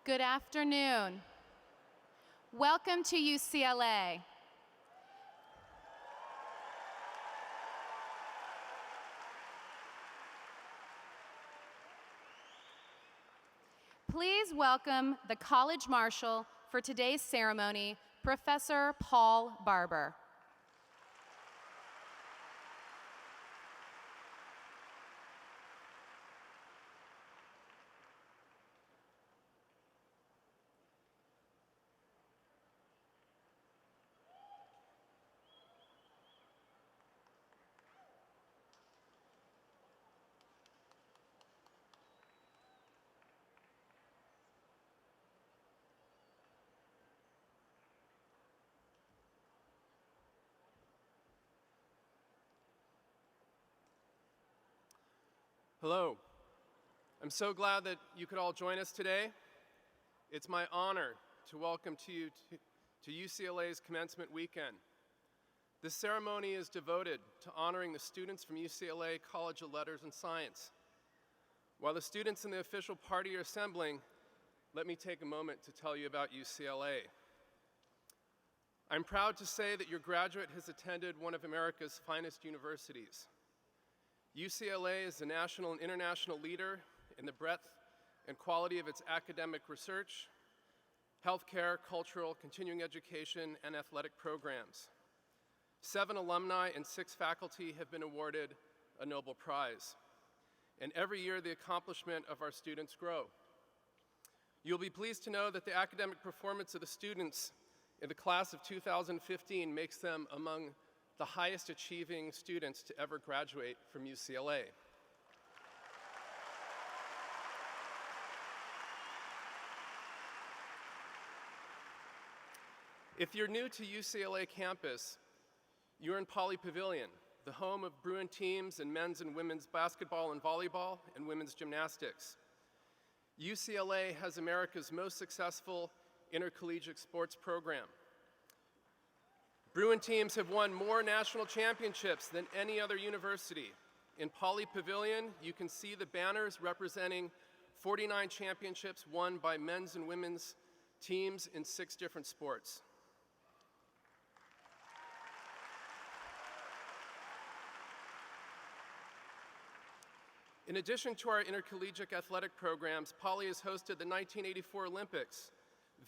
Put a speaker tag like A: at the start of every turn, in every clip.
A: Good afternoon. Welcome to UCLA. Please welcome the College Marshal for today's ceremony, Professor Paul Barber.
B: Hello. I'm so glad that you could all join us today. It's my honor to welcome you to UCLA's commencement weekend. This ceremony is devoted to honoring the students from UCLA College of Letters and Science. While the students in the official party are assembling, let me take a moment to tell you about UCLA. I'm proud to say that your graduate has attended one of America's finest universities. UCLA is a national and international leader in the breadth and quality of its academic research, healthcare, cultural, continuing education, and athletic programs. 7 alumni and 6 faculty have been awarded a Nobel Prize. And every year, the accomplishment of our students grow. You'll be pleased to know that the academic performance of the students in the class of 2015 makes them among the highest achieving students to ever graduate from UCLA. If you're new to UCLA campus, you're in Pauley Pavilion, the home of Bruin teams in men's and women's basketball and volleyball and women's gymnastics. UCLA has America's most successful intercollegiate sports program. Bruin teams have won more national championships than any other university. In Pauley Pavilion, you can see the banners representing 49 championships won by men's and women's teams in 6 different sports. In addition to our intercollegiate athletic programs, Pauley has hosted the 1984 Olympics,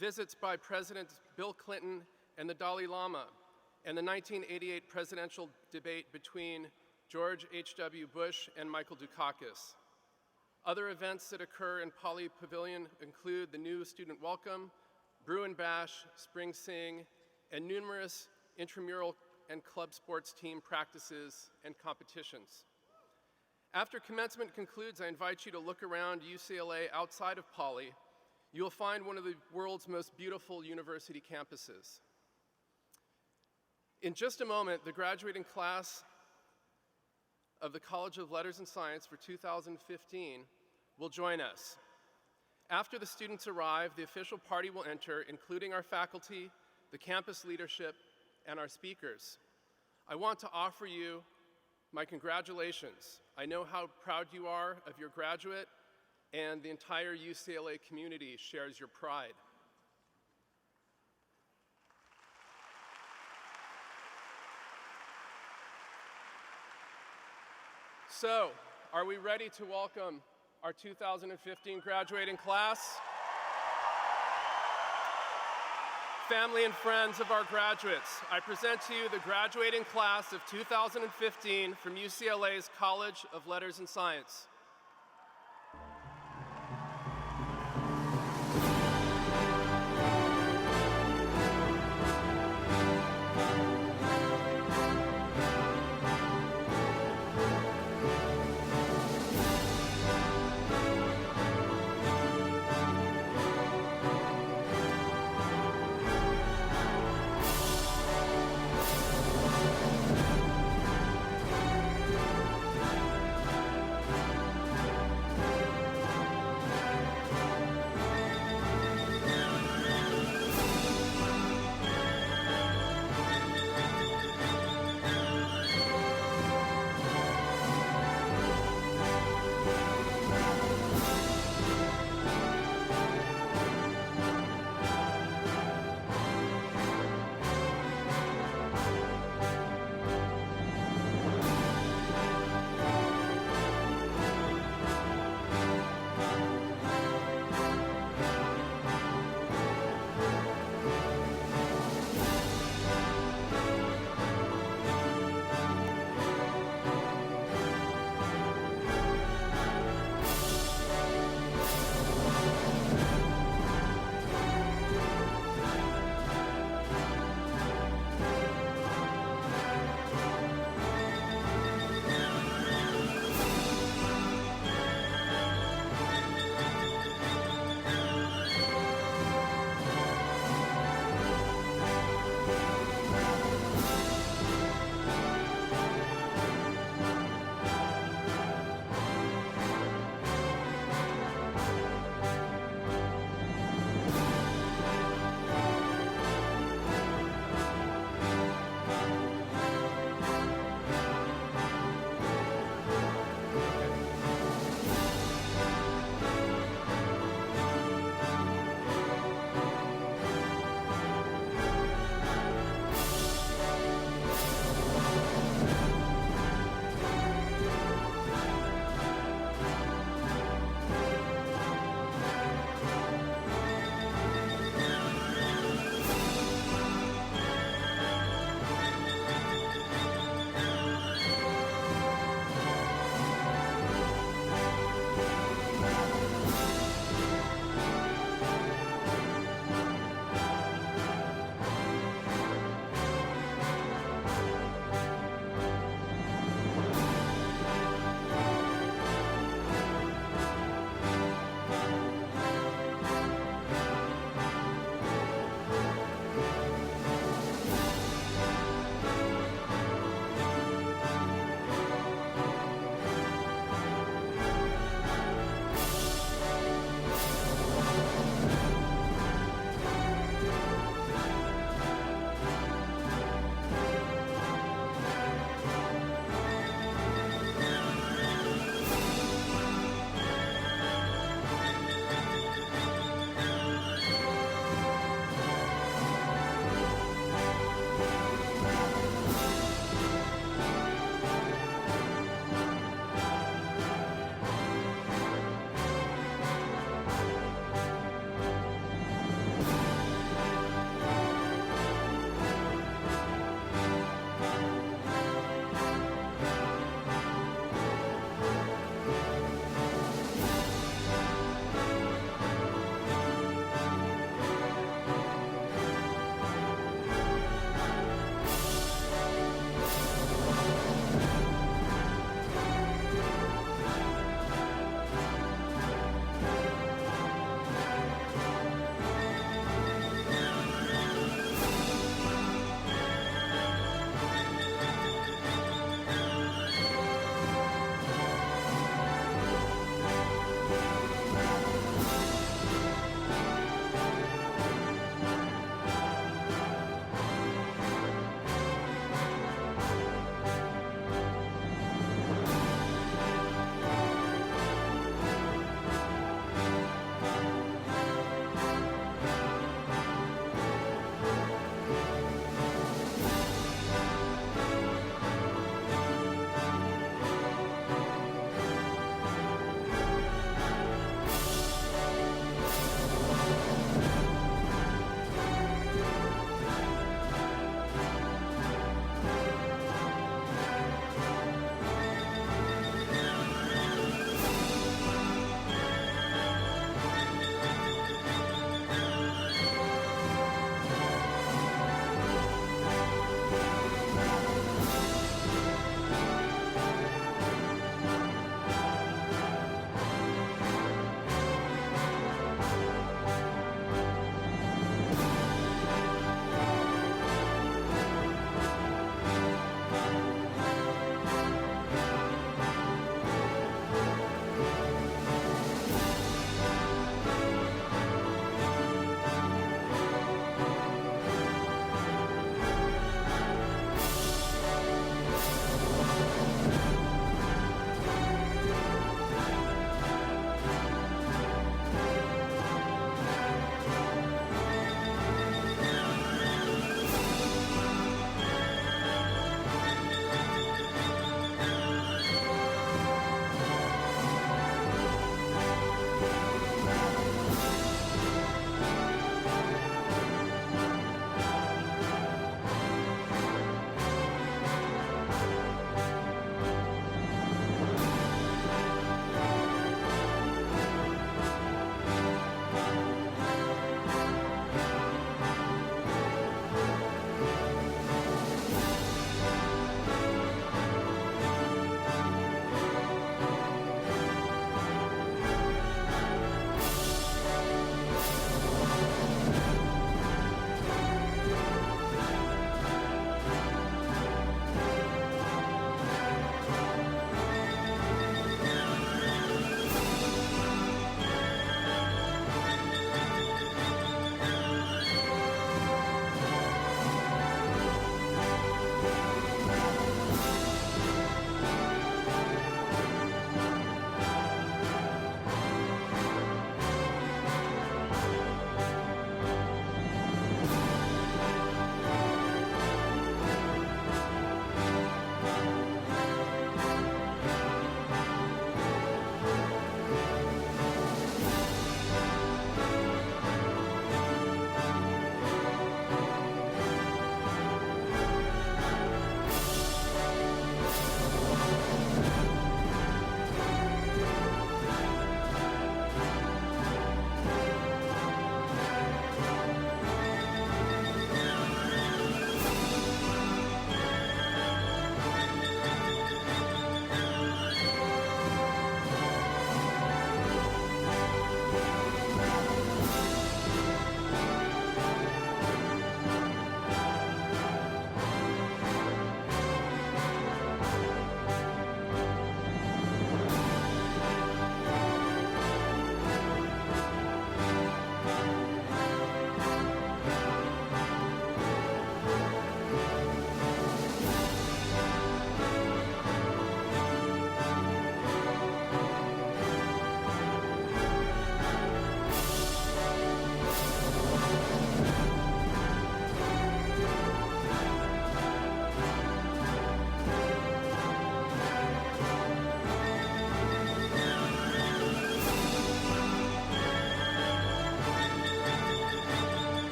B: visits by Presidents Bill Clinton and the Dalai Lama, and the 1988 presidential debate between George H.W. Bush and Michael Dukakis. Other events that occur in Pauley Pavilion include the new student welcome, Bruin Bash, Spring Sing, and numerous intramural and club sports team practices and competitions. After commencement concludes, I invite you to look around UCLA outside of Pauley. You'll find one of the world's most beautiful university campuses. In just a moment, the graduating class of the College of Letters and Science for 2015 will join us. After the students arrive, the official party will enter, including our faculty, the campus leadership, and our speakers. I want to offer you my congratulations. I know how proud you are of your graduate, and the entire UCLA community shares your pride. So, are we ready to welcome our 2015 graduating class? Family and friends of our graduates, I present to you the graduating class of 2015 from UCLA's College of Letters and Science.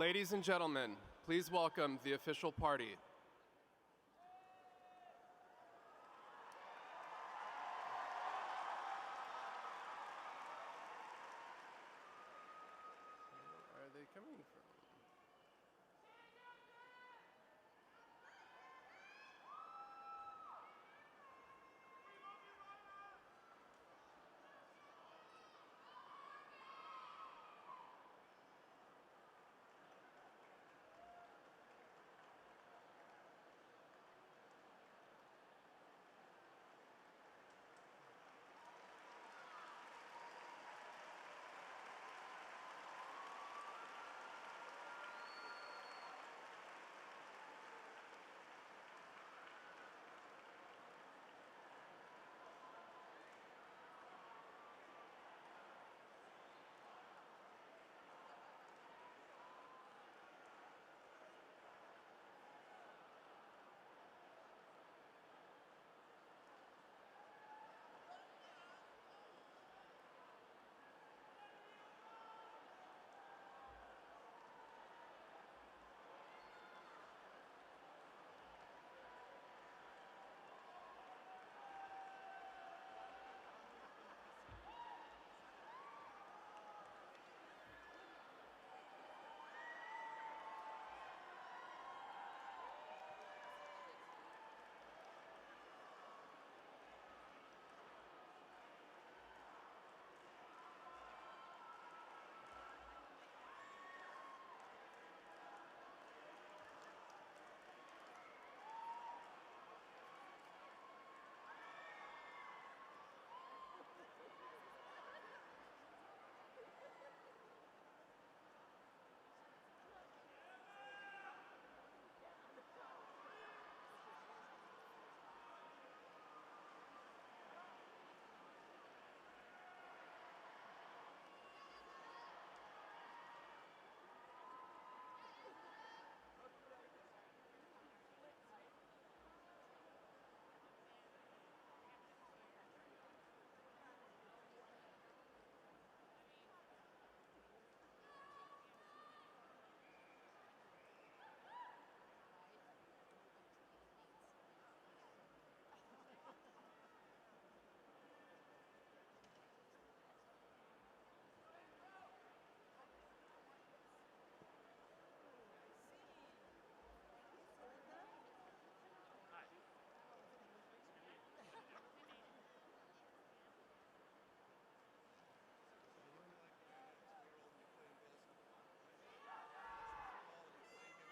B: Ladies and gentlemen, please welcome the official party. Where are they coming from?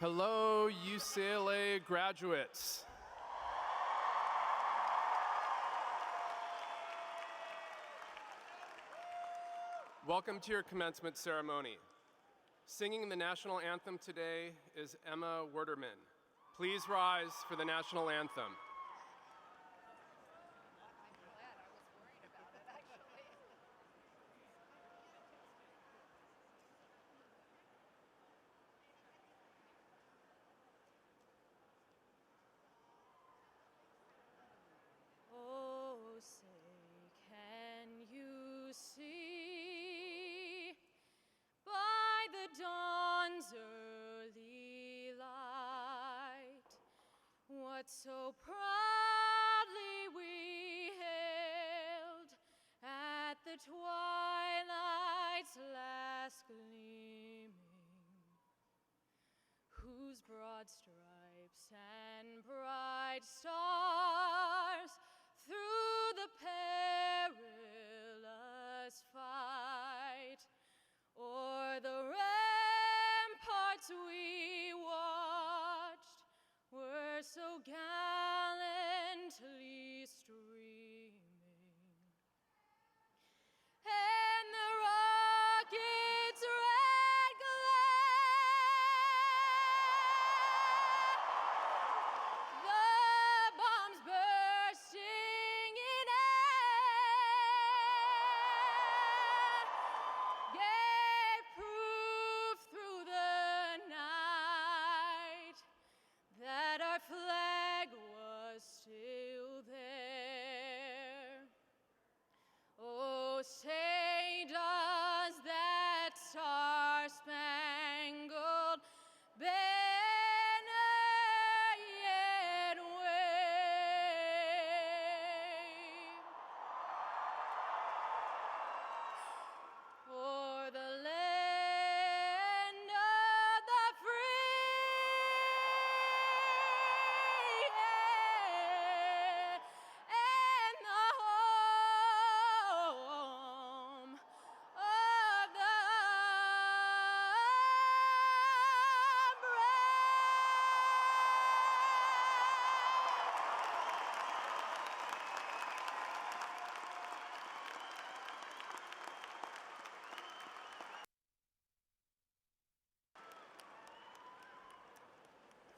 B: Hello, UCLA graduates. Welcome to your commencement ceremony. Singing the national anthem today is Emma Werderman. Please rise for the national anthem.
C: Oh, say, can you see by the dawn's early light what so proudly we hailed at the twilight's last gleaming, whose broad stripes and bright stars through the perilous fight o'er the ramparts we watched were so gallantly streaming. And the rocket's red glare, the bombs bursting in air,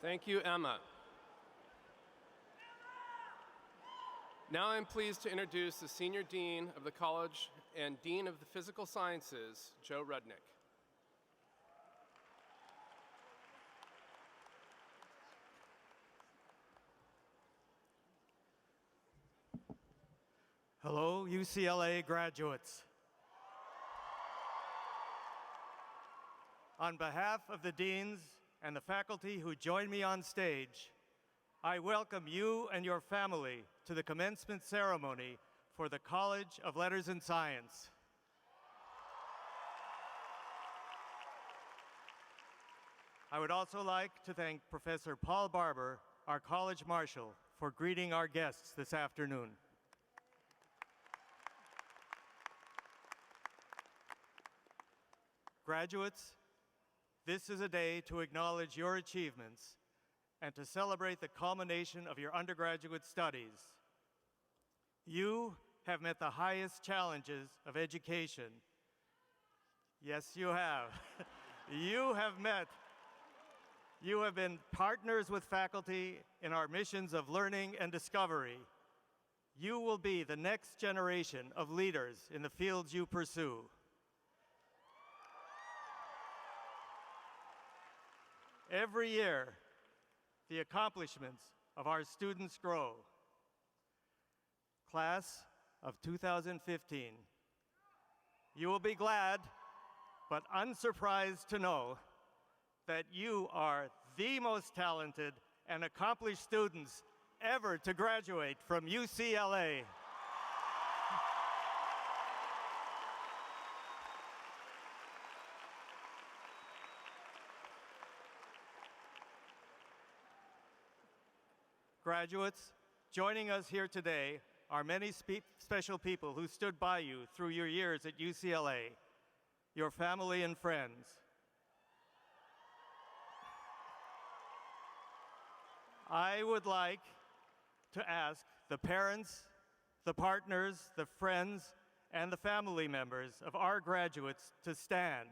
B: Thank you, Emma. Now I'm pleased to introduce the Senior Dean of the College and Dean of the Physical Sciences, Joe Rudnick.
D: Hello, UCLA graduates. On behalf of the deans and the faculty who join me on stage, I welcome you and your family to the commencement ceremony for the College of Letters and Science. I would also like to thank Professor Paul Barber, our College Marshal, for greeting our guests this afternoon. Graduates, this is a day to acknowledge your achievements and to celebrate the culmination of your undergraduate studies. You have met the highest challenges of education. Yes, you have. You have been partners with faculty in our missions of learning and discovery. You will be the next generation of leaders in the fields you pursue. Every year, the accomplishments of our students grow. Class of 2015, you will be glad, but unsurprised to know that you are the most talented and accomplished students ever to graduate from UCLA. Graduates, joining us here today are many special people who stood by you through your years at UCLA, your family and friends. I would like to ask the parents, the partners, the friends, and the family members of our graduates to stand.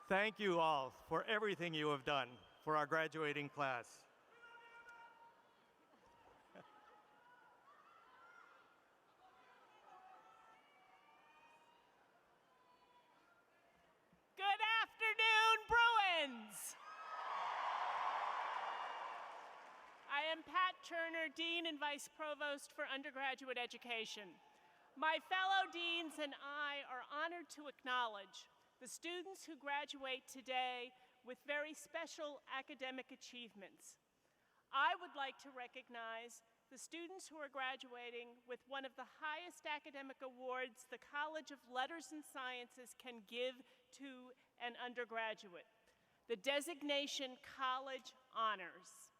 D: Thank you all for everything you have done for our graduating class.
E: Good afternoon, Bruins! I am Pat Turner, Dean and Vice Provost for Undergraduate Education. My fellow deans and I are honored to acknowledge the students who graduate today with very special academic achievements. I would like to recognize the students who are graduating with one of the highest academic awards the College of Letters and Sciences can give to an undergraduate, the designation College Honors.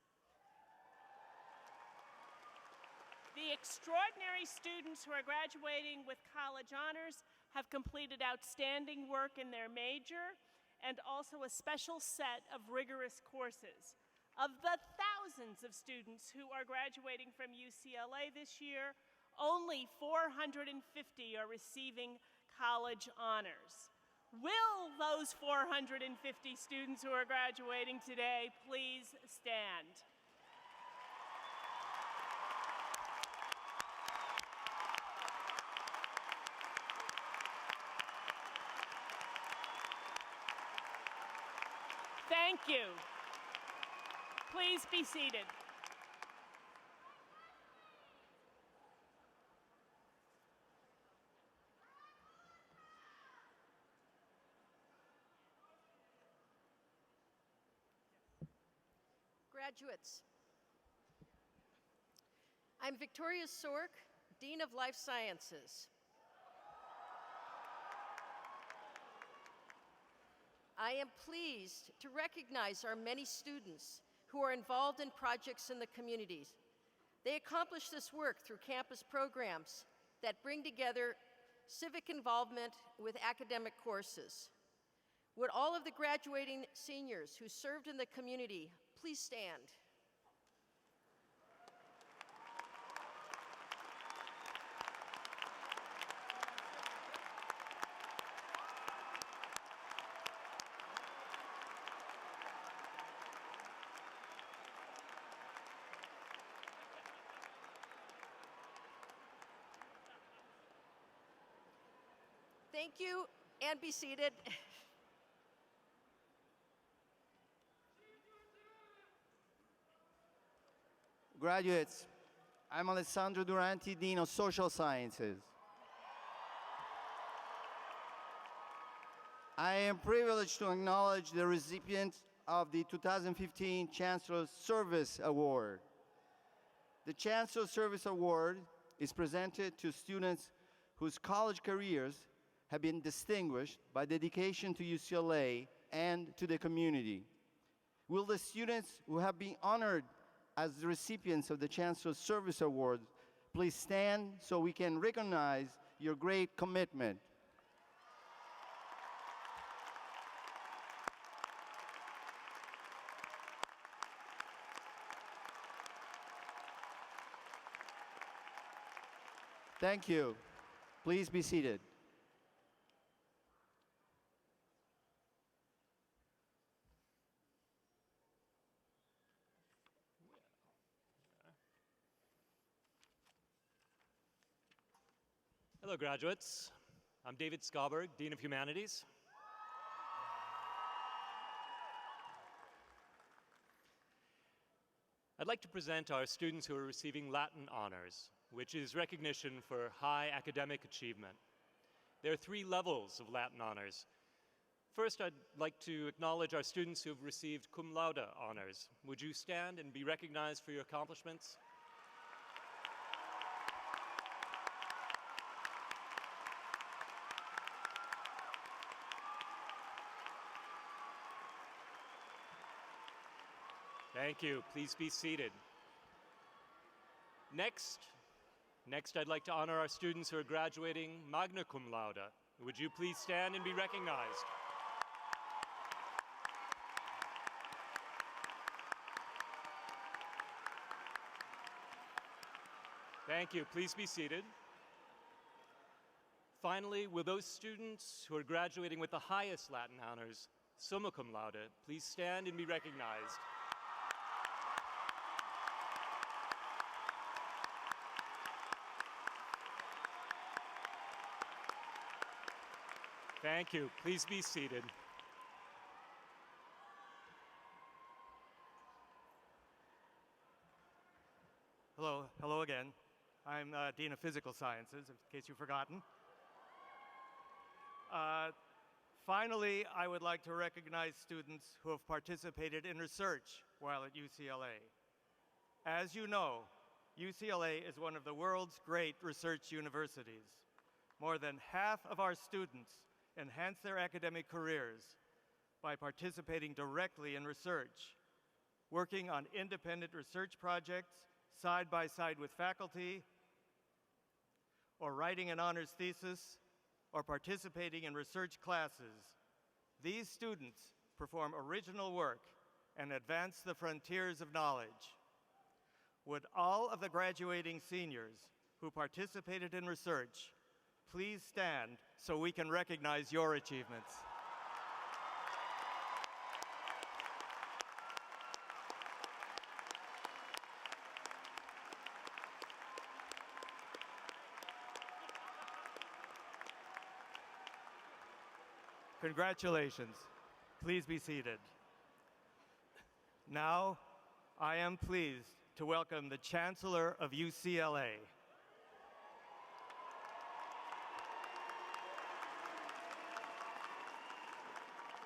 E: The extraordinary students who are graduating with College Honors have completed outstanding work in their major and also a special set of rigorous courses. Of the thousands of students who are graduating from UCLA this year, only 450 are receiving College Honors. Will those 450 students who are graduating today please stand? Thank you. Please be seated.
F: Graduates, I'm Victoria Sork, Dean of Life Sciences. I am pleased to recognize our many students who are involved in projects in the communities. They accomplish this work through campus programs that bring together civic involvement with academic courses. Would all of the graduating seniors who served in the community please stand? Thank you, and be seated.
G: Graduates, I'm Alessandro Duranti, Dean of Social Sciences. I am privileged to acknowledge the recipient of the 2015 Chancellor Service Award. The Chancellor Service Award is presented to students whose college careers have been distinguished by dedication to UCLA and to the community. Will the students who have been honored as the recipients of the Chancellor Service Award please stand so we can recognize your great commitment? Thank you. Please be seated.
H: Hello, graduates. I'm David Skauberg, Dean of Humanities. I'd like to present our students who are receiving Latin honors, which is recognition for high academic achievement. There are 3 levels of Latin honors. First, I'd like to acknowledge our students who have received cum laude honors. Would you stand and be recognized for your accomplishments? Thank you. Please be seated. Next, I'd like to honor our students who are graduating magna cum laude. Would you please stand and be recognized? Thank you. Please be seated. Finally, will those students who are graduating with the highest Latin honors, summa cum laude, please stand and be recognized? Thank you. Please be seated.
D: Hello again. I'm Dean of Physical Sciences, in case you've forgotten. Finally, I would like to recognize students who have participated in research while at UCLA. As you know, UCLA is one of the world's great research universities. More than half of our students enhance their academic careers by participating directly in research, working on independent research projects side by side with faculty, or writing an honors thesis, or participating in research classes. These students perform original work and advance the frontiers of knowledge. Would all of the graduating seniors who participated in research please stand so we can recognize your achievements? Congratulations. Please be seated. Now, I am pleased to welcome the Chancellor of UCLA.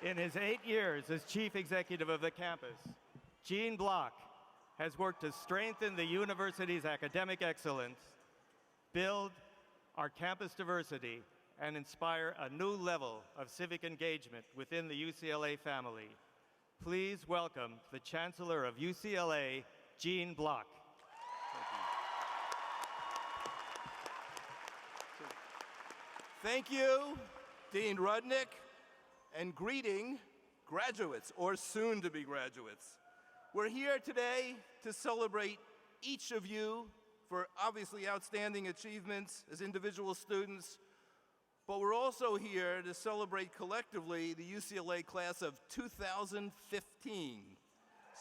D: In his 8 years as Chief Executive of the campus, Gene Block has worked to strengthen the university's academic excellence, build our campus diversity, and inspire a new level of civic engagement within the UCLA family. Please welcome the Chancellor of UCLA, Gene Block.
I: Thank you, Dean Rudnick, and greeting graduates, or soon-to-be graduates. We're here today to celebrate each of you for obviously outstanding achievements as individual students, but we're also here to celebrate collectively the UCLA class of 2015.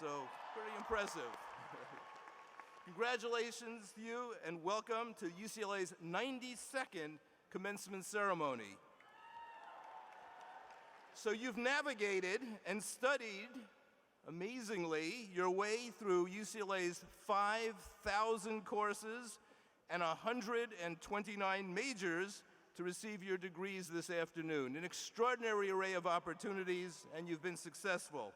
I: So, pretty impressive. Congratulations to you and welcome to UCLA's 92nd commencement ceremony. So you've navigated and studied, amazingly, your way through UCLA's 5,000 courses and 129 majors to receive your degrees this afternoon. An extraordinary array of opportunities, and you've been successful.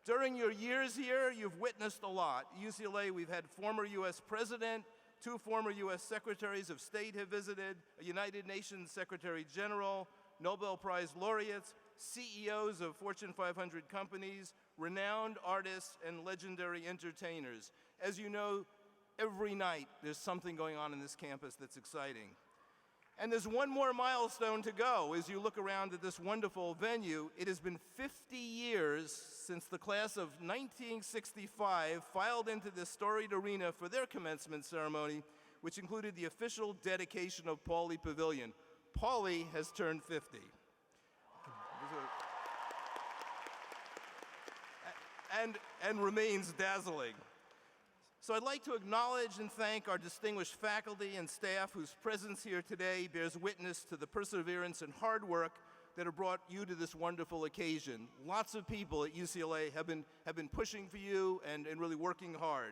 I: During your years here, you've witnessed a lot. At UCLA, we've had former US President, 2 former US Secretaries of State have visited, a United Nations Secretary General, Nobel Prize laureates, CEOs of Fortune 500 companies, renowned artists, and legendary entertainers. As you know, every night there's something going on in this campus that's exciting. And there's one more milestone to go as you look around at this wonderful venue. It has been 50 years since the class of 1965 filed into this storied arena for their commencement ceremony, which included the official dedication of Pauley Pavilion. Pauley has turned 50. And remains dazzling. So I'd like to acknowledge and thank our distinguished faculty and staff whose presence here today bears witness to the perseverance and hard work that have brought you to this wonderful occasion. Lots of people at UCLA have been pushing for you and really working hard.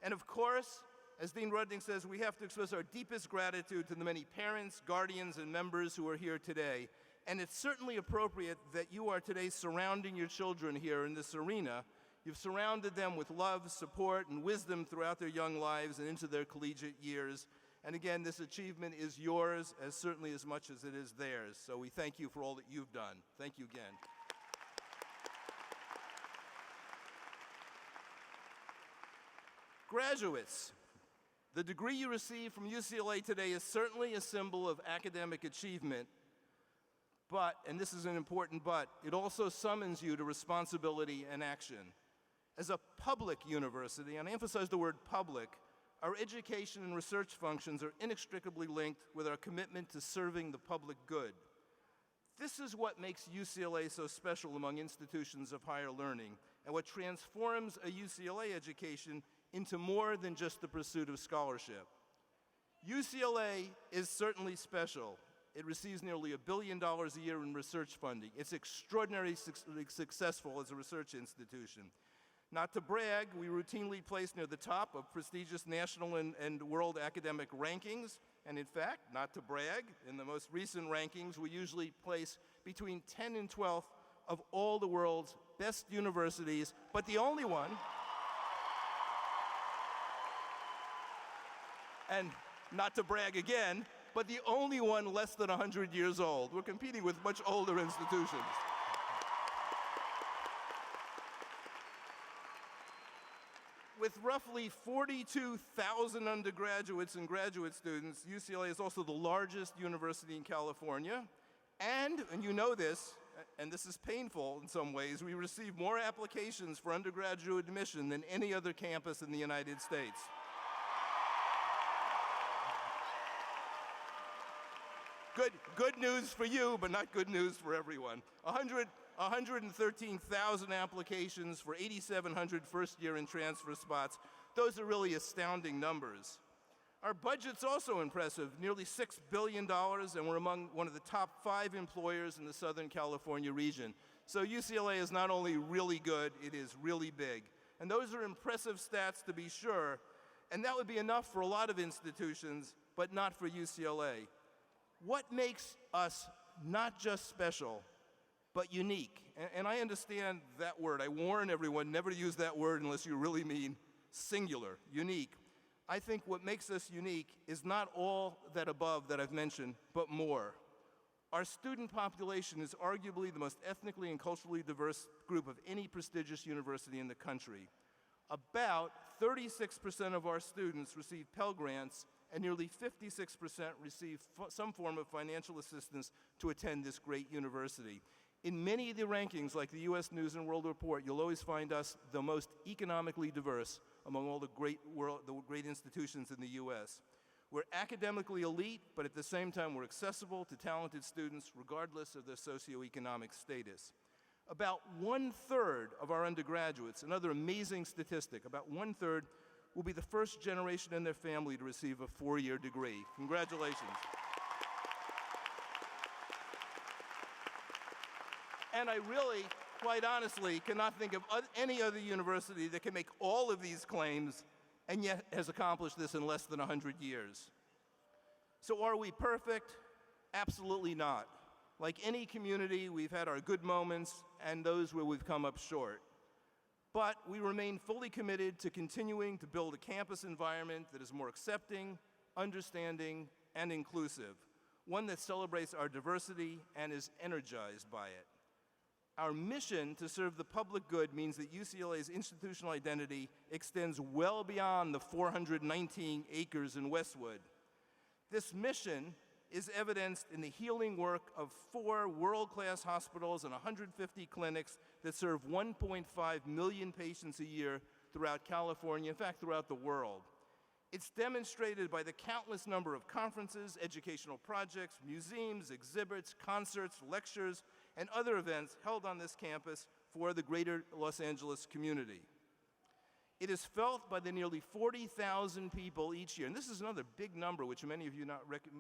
I: And of course, as Dean Rudnick says, we have to express our deepest gratitude to the many parents, guardians, and members who are here today. And it's certainly appropriate that you are today surrounding your children here in this arena. You've surrounded them with love, support, and wisdom throughout their young lives and into their collegiate years. And again, this achievement is yours certainly as much as it is theirs. So we thank you for all that you've done. Thank you again. Graduates, the degree you receive from UCLA today is certainly a symbol of academic achievement. But, and this is an important but, it also summons you to responsibility and action. As a public university, and I emphasize the word public, our education and research functions are inextricably linked with our commitment to serving the public good. This is what makes UCLA so special among institutions of higher learning, and what transforms a UCLA education into more than just the pursuit of scholarship. UCLA is certainly special. It receives nearly $1 billion a year in research funding. It's extraordinarily successful as a research institution. Not to brag, we routinely place near the top of prestigious national and world academic rankings. And in fact, not to brag, in the most recent rankings, we usually place between 10 and 12th of all the world's best universities, but the only one, and not to brag again, but the only one less than 100 years old. We're competing with much older institutions. With roughly 42,000 undergraduates and graduate students, UCLA is also the largest university in California. And you know this, and this is painful in some ways, we receive more applications for undergraduate admission than any other campus in the United States. Good news for you, but not good news for everyone. 113,000 applications for 8,700 first-year and transfer spots. Those are really astounding numbers. Our budget's also impressive, nearly $6 billion, and we're among one of the top 5 employers in the Southern California region. So UCLA is not only really good, it is really big. And those are impressive stats to be sure, and that would be enough for a lot of institutions, but not for UCLA. What makes us not just special, but unique? And I understand that word. I warn everyone never to use that word unless you really mean singular, unique. I think what makes us unique is not all that above that I've mentioned, but more. Our student population is arguably the most ethnically and culturally diverse group of any prestigious university in the country. About 36% of our students receive Pell Grants, and nearly 56% receive some form of financial assistance to attend this great university. In many of the rankings, like the U.S. News and World Report, you'll always find us the most economically diverse among all the great institutions in the U.S. We're academically elite, but at the same time, we're accessible to talented students regardless of their socioeconomic status. About 1/3 of our undergraduates, another amazing statistic, about 1/3 will be the first generation in their family to receive a 4-year degree. Congratulations. And I really, quite honestly, cannot think of any other university that can make all of these claims and yet has accomplished this in less than 100 years. So are we perfect? Absolutely not. Like any community, we've had our good moments and those where we've come up short. But we remain fully committed to continuing to build a campus environment that is more accepting, understanding, and inclusive, one that celebrates our diversity and is energized by it. Our mission to serve the public good means that UCLA's institutional identity extends well beyond the 419 acres in Westwood. This mission is evidenced in the healing work of 4 world-class hospitals and 150 clinics that serve 1.5 million patients a year throughout California, in fact, throughout the world. It's demonstrated by the countless number of conferences, educational projects, museums, exhibits, concerts, lectures, and other events held on this campus for the greater Los Angeles community. It is felt by the nearly 40,000 people each year, and this is another big number which many of you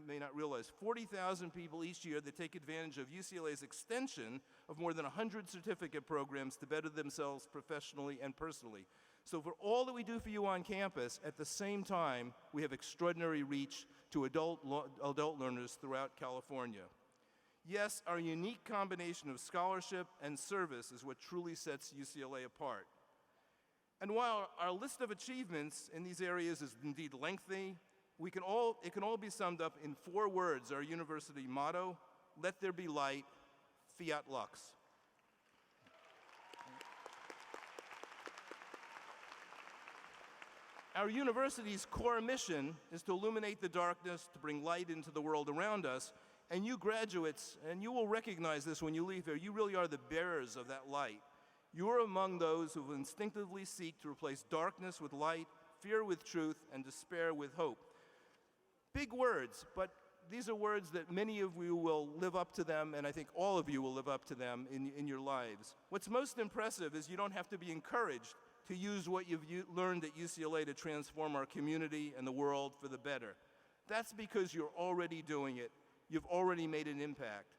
I: may not realize, 40,000 people each year that take advantage of UCLA's extension of more than 100 certificate programs to better themselves professionally and personally. So for all that we do for you on campus, at the same time, we have extraordinary reach to adult learners throughout California. Yes, our unique combination of scholarship and service is what truly sets UCLA apart. And while our list of achievements in these areas is indeed lengthy, it can all be summed up in 4 words, our university motto: let there be light, fiat lux. Our university's core mission is to illuminate the darkness, to bring light into the world around us, and you graduates, and you will recognize this when you leave here, you really are the bearers of that light. You are among those who instinctively seek to replace darkness with light, fear with truth, and despair with hope. Big words, but these are words that many of you will live up to them, and I think all of you will live up to them in your lives. What's most impressive is you don't have to be encouraged to use what you've learned at UCLA to transform our community and the world for the better. That's because you're already doing it. You've already made an impact.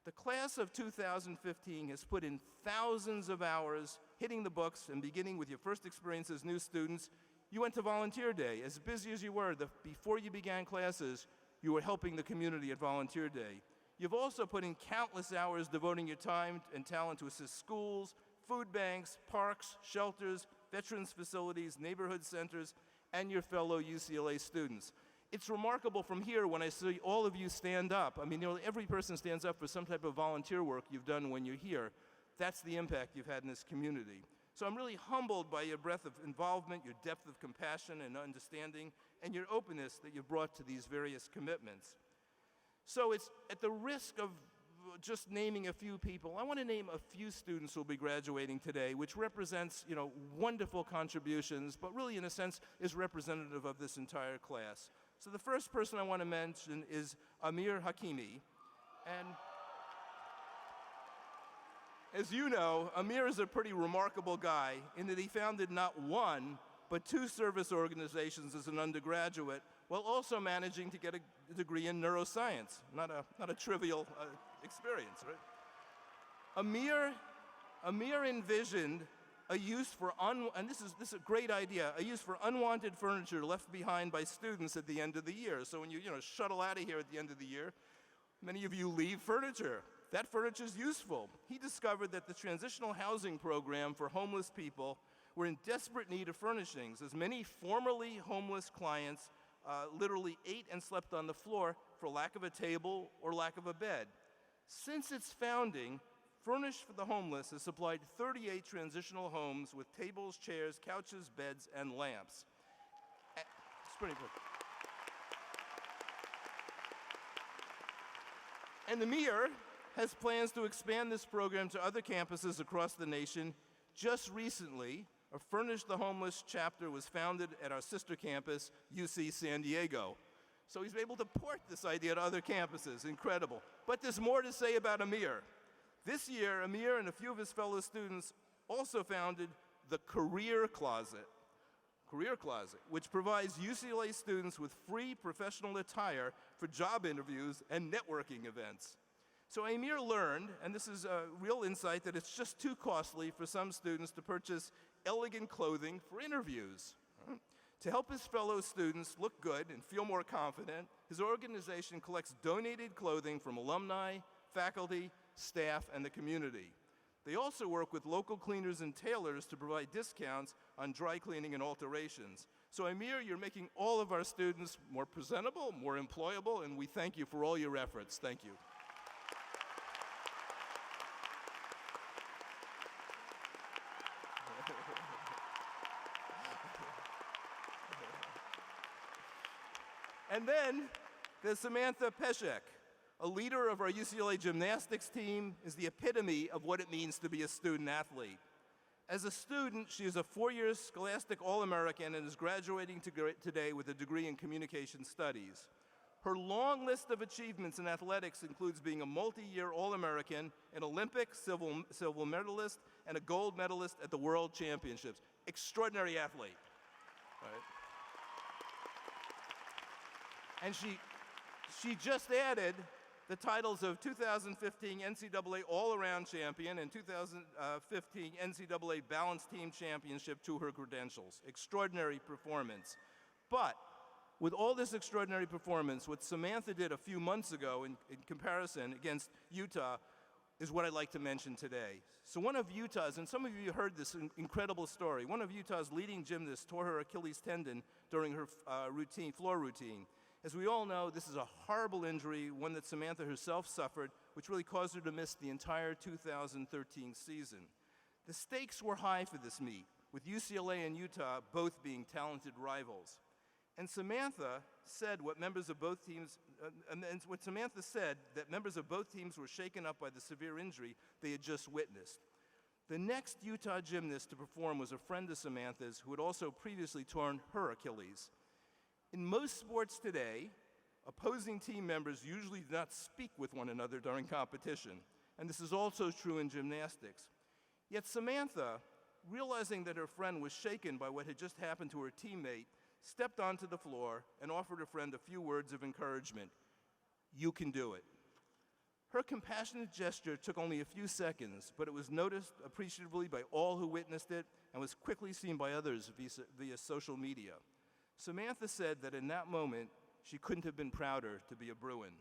I: The class of 2015 has put in thousands of hours hitting the books and beginning with your first experience as new students. You went to Volunteer Day. As busy as you were, before you began classes, you were helping the community at Volunteer Day. You've also put in countless hours devoting your time and talent to assist schools, food banks, parks, shelters, veterans facilities, neighborhood centers, and your fellow UCLA students. It's remarkable from here when I see all of you stand up. I mean, nearly every person stands up for some type of volunteer work you've done when you're here. That's the impact you've had in this community. So I'm really humbled by your breadth of involvement, your depth of compassion and understanding, and your openness that you've brought to these various commitments. So it's at the risk of just naming a few people, I want to name a few students who will be graduating today, which represents, wonderful contributions, but really in a sense is representative of this entire class. So the first person I want to mention is Amir Hakimi. And as you know, Amir is a pretty remarkable guy in that he founded not 1, but 2 service organizations as an undergraduate, while also managing to get a degree in neuroscience. Not a trivial experience, right? Amir envisioned a use for, and this is a great idea, a use for unwanted furniture left behind by students at the end of the year. So when you shuttle out of here at the end of the year, many of you leave furniture. That furniture is useful. He discovered that the transitional housing program for homeless people were in desperate need of furnishings, as many formerly homeless clients literally ate and slept on the floor for lack of a table or lack of a bed. Since its founding, Furnished for the Homeless has supplied 38 transitional homes with tables, chairs, couches, beds, and lamps. It's pretty good. And the Mir has plans to expand this program to other campuses across the nation. Just recently, a Furnish the Homeless chapter was founded at our sister campus, UC San Diego. So he's able to port this idea to other campuses. Incredible. But there's more to say about Amir. This year, Amir and a few of his fellow students also founded the Career Closet, which provides UCLA students with free professional attire for job interviews and networking events. So Amir learned, and this is a real insight, that it's just too costly for some students to purchase elegant clothing for interviews. To help his fellow students look good and feel more confident, his organization collects donated clothing from alumni, faculty, staff, and the community. They also work with local cleaners and tailors to provide discounts on dry cleaning and alterations. So Amir, you're making all of our students more presentable, more employable, and we thank you for all your efforts. Thank you. And then there's Samantha Peshek, a leader of our UCLA gymnastics team, is the epitome of what it means to be a student athlete. As a student, she is a four-year Scholastic All-American and is graduating today with a degree in Communication Studies. Her long list of achievements in athletics includes being a multi-year All-American, an Olympic silver medalist, and a gold medalist at the World Championships. Extraordinary athlete. Right? And she just added the titles of 2015 NCAA All-Around Champion and 2015 NCAA Balanced Team Championship to her credentials. Extraordinary performance. But with all this extraordinary performance, what Samantha did a few months ago in comparison against Utah is what I'd like to mention today. So one of Utah's, and some of you heard this incredible story, one of Utah's leading gymnasts tore her Achilles tendon during her floor routine. As we all know, this is a horrible injury, one that Samantha herself suffered, which really caused her to miss the entire 2013 season. The stakes were high for this meet, with UCLA and Utah both being talented rivals. And Samantha said what members of both teams, that members of both teams were shaken up by the severe injury they had just witnessed. The next Utah gymnast to perform was a friend of Samantha's who had also previously torn her Achilles. In most sports today, opposing team members usually do not speak with one another during competition, and this is also true in gymnastics. Yet Samantha, realizing that her friend was shaken by what had just happened to her teammate, stepped onto the floor and offered her friend a few words of encouragement. You can do it. Her compassionate gesture took only a few seconds, but it was noticed appreciatively by all who witnessed it and was quickly seen by others via social media. Samantha said that in that moment, she couldn't have been prouder to be a Bruin.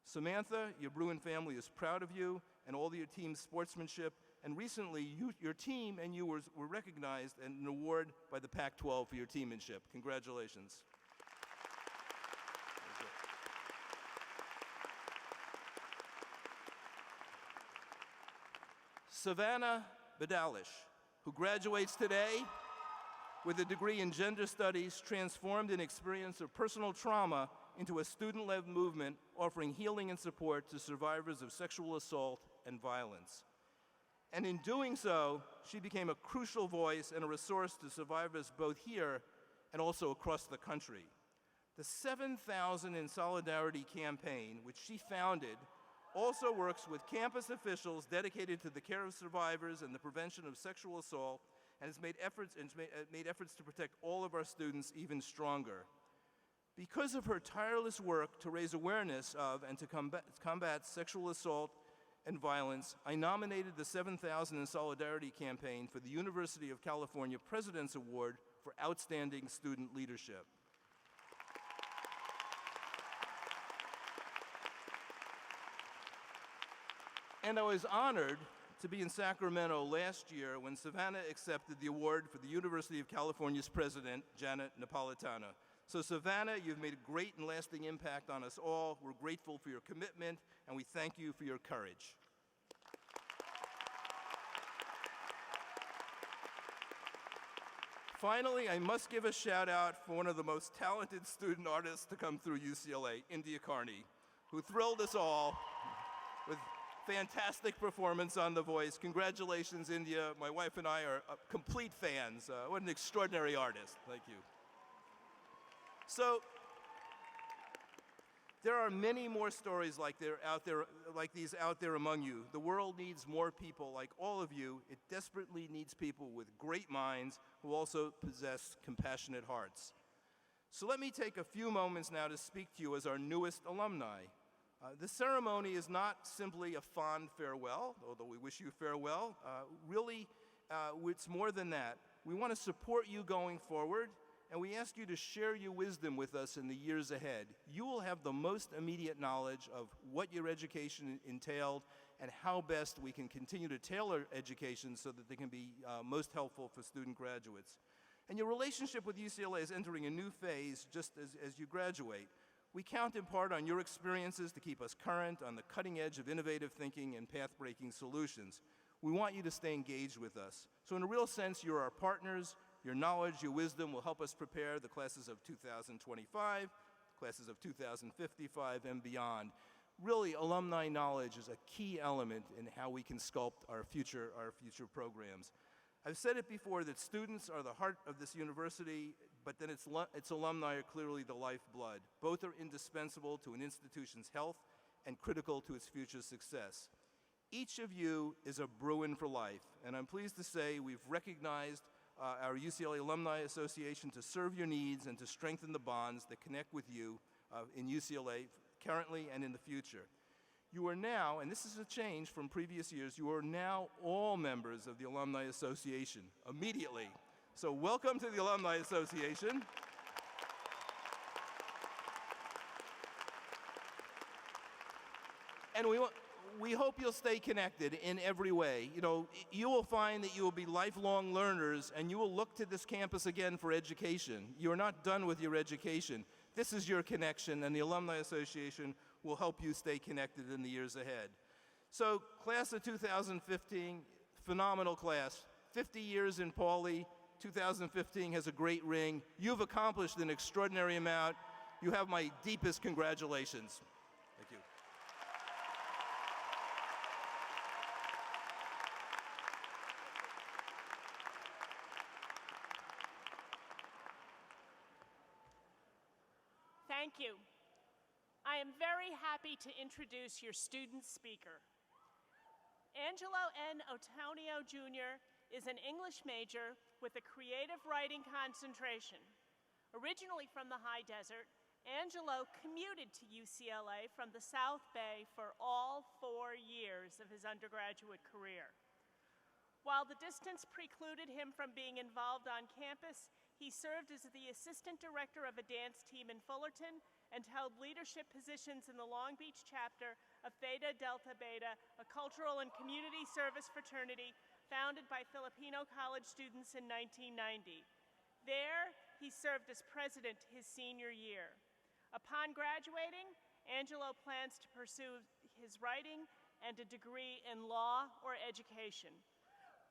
I: Samantha, your Bruin family is proud of you and all of your team's sportsmanship, and recently, your team and you were recognized and an award by the Pac-12 for your teammanship. Congratulations. Savannah Badalish, who graduates today with a degree in gender studies, transformed an experience of personal trauma into a student-led movement offering healing and support to survivors of sexual assault and violence. And in doing so, she became a crucial voice and a resource to survivors both here and also across the country. The 7,000 in Solidarity campaign, which she founded, also works with campus officials dedicated to the care of survivors and the prevention of sexual assault, and has made efforts to protect all of our students even stronger. Because of her tireless work to raise awareness of and to combat sexual assault and violence, I nominated the 7,000 in Solidarity campaign for the University of California President's Award for Outstanding Student Leadership. And I was honored to be in Sacramento last year when Savannah accepted the award for the University of California's president, Janet Napolitano. So Savannah, you've made a great and lasting impact on us all. We're grateful for your commitment, and we thank you for your courage. finally, I must give a shout out for one of the most talented student artists to come through UCLA, India Carney, who thrilled us all with fantastic performance on The Voice. Congratulations, India. My wife and I are complete fans. What an extraordinary artist. Thank you. So, there are many more stories like these out there among you. The world needs more people like all of you. It desperately needs people with great minds who also possess compassionate hearts. So let me take a few moments now to speak to you as our newest alumni. The ceremony is not simply a fond farewell, although we wish you farewell. Really, it's more than that. We want to support you going forward, and we ask you to share your wisdom with us in the years ahead. You will have the most immediate knowledge of what your education entailed and how best we can continue to tailor education so that they can be most helpful for student graduates. And your relationship with UCLA is entering a new phase just as you graduate. We count in part on your experiences to keep us current on the cutting edge of innovative thinking and path-breaking solutions. We want you to stay engaged with us. So in a real sense, you're our partners. Your knowledge, your wisdom will help us prepare the classes of 2025, classes of 2055, and beyond. Really, alumni knowledge is a key element in how we can sculpt our future programs. I've said it before that students are the heart of this university, but then its alumni are clearly the lifeblood. Both are indispensable to an institution's health and critical to its future success. Each of you is a Bruin for life, and I'm pleased to say we've recognized our UCLA Alumni Association to serve your needs and to strengthen the bonds that connect with you in UCLA currently and in the future. You are now, and this is a change from previous years, you are now all members of the Alumni Association immediately. So welcome to the Alumni Association. And we hope you'll stay connected in every way. You know, you will find that you will be lifelong learners and you will look to this campus again for education. You are not done with your education. This is your connection, and the Alumni Association will help you stay connected in the years ahead. So, class of 2015, phenomenal class. 50 years in Pauley, 2015 has a great ring. You've accomplished an extraordinary amount. You have my deepest congratulations. Thank you.
E: Thank you. I am very happy to introduce your student speaker. Angelo N. Otonio Jr. is an English major with a creative writing concentration. Originally from the high desert, Angelo commuted to UCLA from the South Bay for all 4 years of his undergraduate career. While the distance precluded him from being involved on campus, he served as the assistant director of a dance team in Fullerton and held leadership positions in the Long Beach chapter of Theta Delta Beta, a cultural and community service fraternity founded by Filipino college students in 1990. There, he served as president his senior year. Upon graduating, Angelo plans to pursue his writing and a degree in law or education.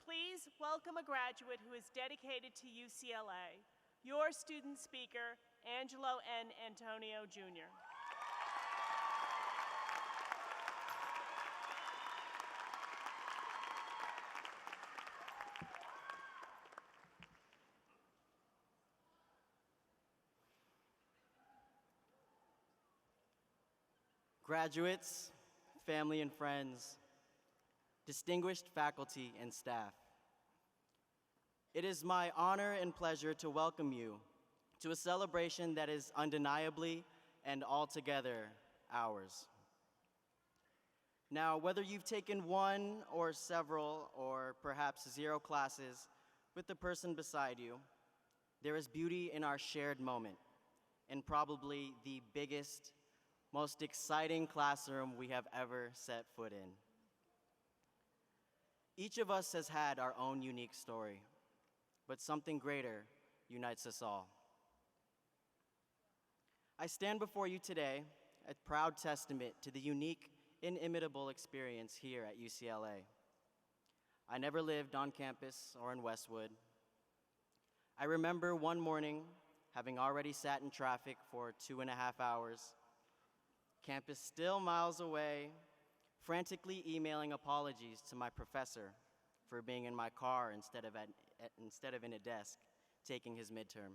E: Please welcome a graduate who is dedicated to UCLA, your student speaker, Angelo N. Antonio Jr.
J: Graduates, family and friends, distinguished faculty and staff, it is my honor and pleasure to welcome you to a celebration that is undeniably and altogether ours. Now, whether you've taken one or several or perhaps 0 classes with the person beside you, there is beauty in our shared moment and probably the biggest, most exciting classroom we have ever set foot in. Each of us has had our own unique story, but something greater unites us all. I stand before you today, a proud testament to the unique, inimitable experience here at UCLA. I never lived on campus or in Westwood. I remember one morning having already sat in traffic for 2.5 hours, campus still miles away, frantically emailing apologies to my professor for being in my car instead of in a desk, taking his midterm.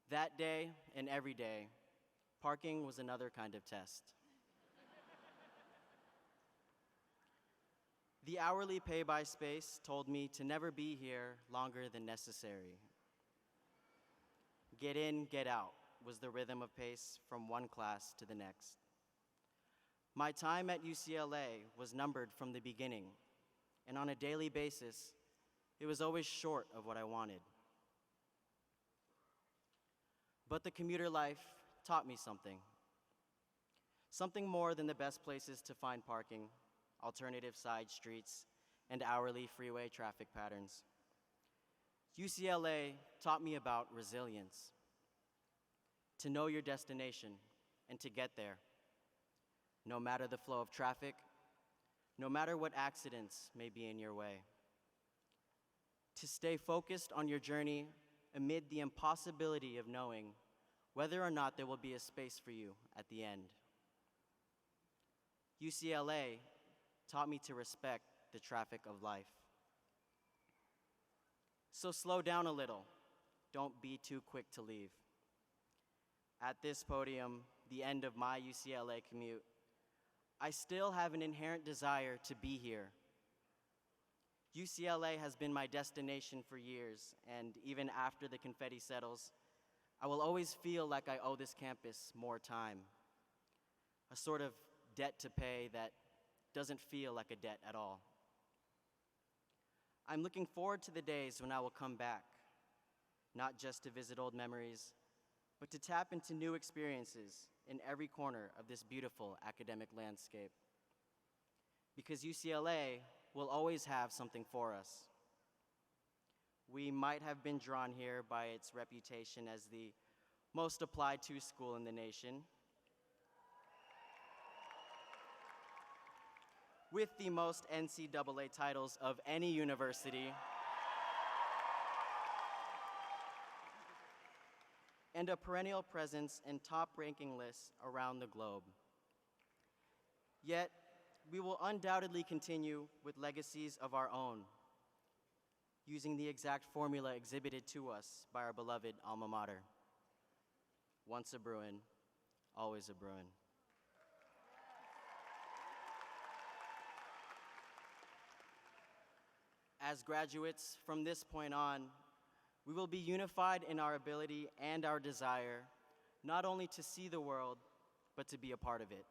J: That day and every day, parking was another kind of test. The hourly pay-by space told me to never be here longer than necessary. Get in, get out was the rhythm of pace from one class to the next. My time at UCLA was numbered from the beginning, and on a daily basis, it was always short of what I wanted. But the commuter life taught me something. Something more than the best places to find parking, alternative side streets, and hourly freeway traffic patterns. UCLA taught me about resilience, to know your destination and to get there, no matter the flow of traffic, no matter what accidents may be in your way. To stay focused on your journey amid the impossibility of knowing whether or not there will be a space for you at the end. UCLA taught me to respect the traffic of life. So slow down a little. Don't be too quick to leave. At this podium, the end of my UCLA commute, I still have an inherent desire to be here. UCLA has been my destination for years, and even after the confetti settles, I will always feel like I owe this campus more time. A sort of debt to pay that doesn't feel like a debt at all. I'm looking forward to the days when I will come back, not just to visit old memories, but to tap into new experiences in every corner of this beautiful academic landscape. Because UCLA will always have something for us. We might have been drawn here by its reputation as the most applied to school in the nation, with the most NCAA titles of any university, and a perennial presence in top-ranking lists around the globe. Yet, we will undoubtedly continue with legacies of our own, using the exact formula exhibited to us by our beloved alma mater. Once a Bruin, always a Bruin. As graduates, from this point on, we will be unified in our ability and our desire not only to see the world, but to be a part of it.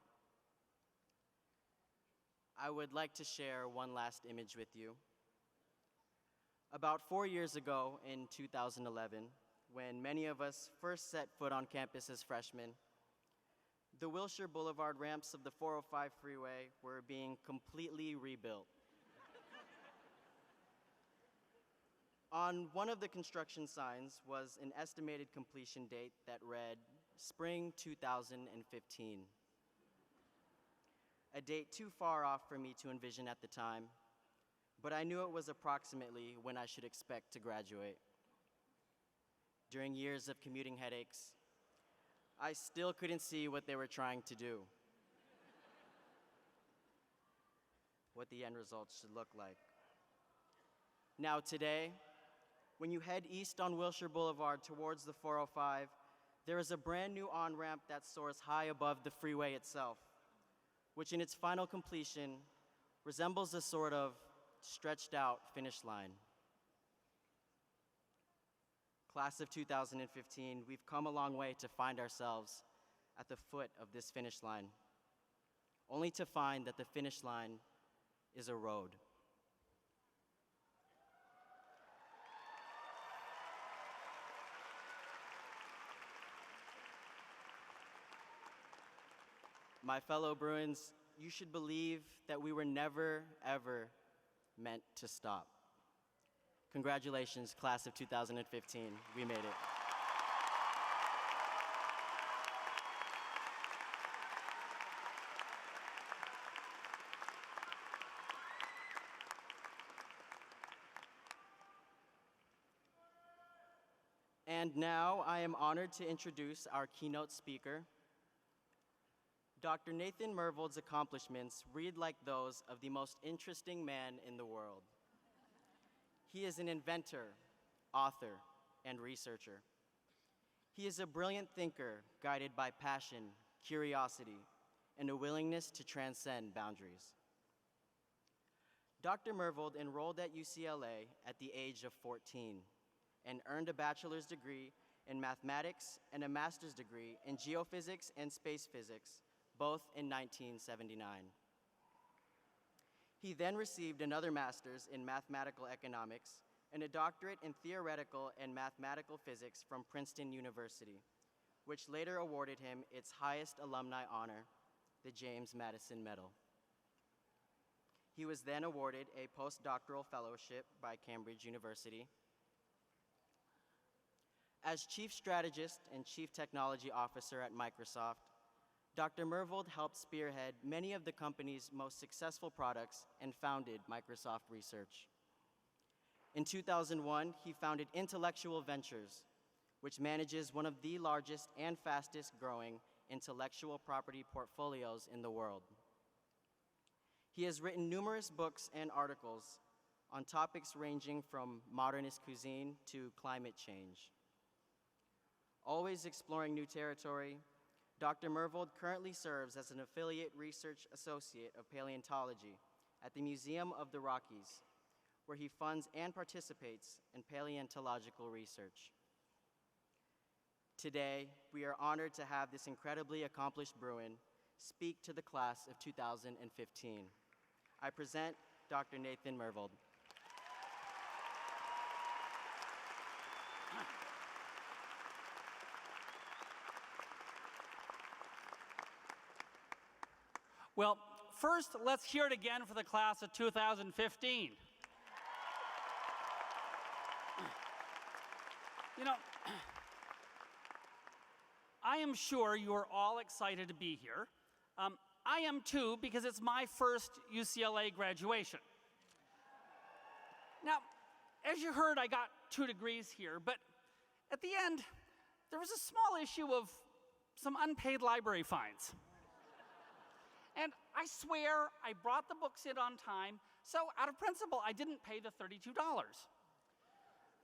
J: I would like to share one last image with you. About 4 years ago, in 2011, when many of us first set foot on campus as freshmen, the Wilshire Boulevard ramps of the 405 freeway were being completely rebuilt. On one of the construction signs was an estimated completion date that read spring 2015. A date too far off for me to envision at the time, but I knew it was approximately when I should expect to graduate. During years of commuting headaches, I still couldn't see what they were trying to do, what the end results should look like. Now today, when you head east on Wilshire Boulevard towards the 405, there is a brand new on-ramp that soars high above the freeway itself, which in its final completion resembles a sort of stretched out finish line. Class of 2015, we've come a long way to find ourselves at the foot of this finish line, only to find that the finish line is a road. My fellow Bruins, you should believe that we were never, ever meant to stop. Congratulations, class of 2015. We made it. And now I am honored to introduce our keynote speaker. Dr. Nathan Myhrvold's accomplishments read like those of the most interesting man in the world. He is an inventor, author, and researcher. He is a brilliant thinker guided by passion, curiosity, and a willingness to transcend boundaries. Dr. Myhrvold enrolled at UCLA at the age of 14 and earned a bachelor's degree in mathematics and a master's degree in geophysics and space physics, both in 1979. He then received another master's in mathematical economics and a doctorate in theoretical and mathematical physics from Princeton University, which later awarded him its highest alumni honor, the James Madison Medal. He was then awarded a postdoctoral fellowship by Cambridge University. As Chief Strategist and Chief Technology Officer at Microsoft, Dr. Myhrvold helped spearhead many of the company's most successful products and founded Microsoft Research. In 2001, he founded Intellectual Ventures, which manages one of the largest and fastest growing intellectual property portfolios in the world. He has written numerous books and articles on topics ranging from modernist cuisine to climate change. Always exploring new territory, Dr. Myhrvold currently serves as an affiliate research associate of paleontology at the Museum of the Rockies, where he funds and participates in paleontological research. Today, we are honored to have this incredibly accomplished Bruin speak to the class of 2015. I present Dr. Nathan Myhrvold.
K: Well, first, let's hear it again for the class of 2015. You know, I am sure you are all excited to be here. I am too, because it's my first UCLA graduation. Now, as you heard, I got 2 degrees here, but at the end, there was a small issue of some unpaid library fines. And I swear I brought the books in on time, so out of principle, I didn't pay the $32.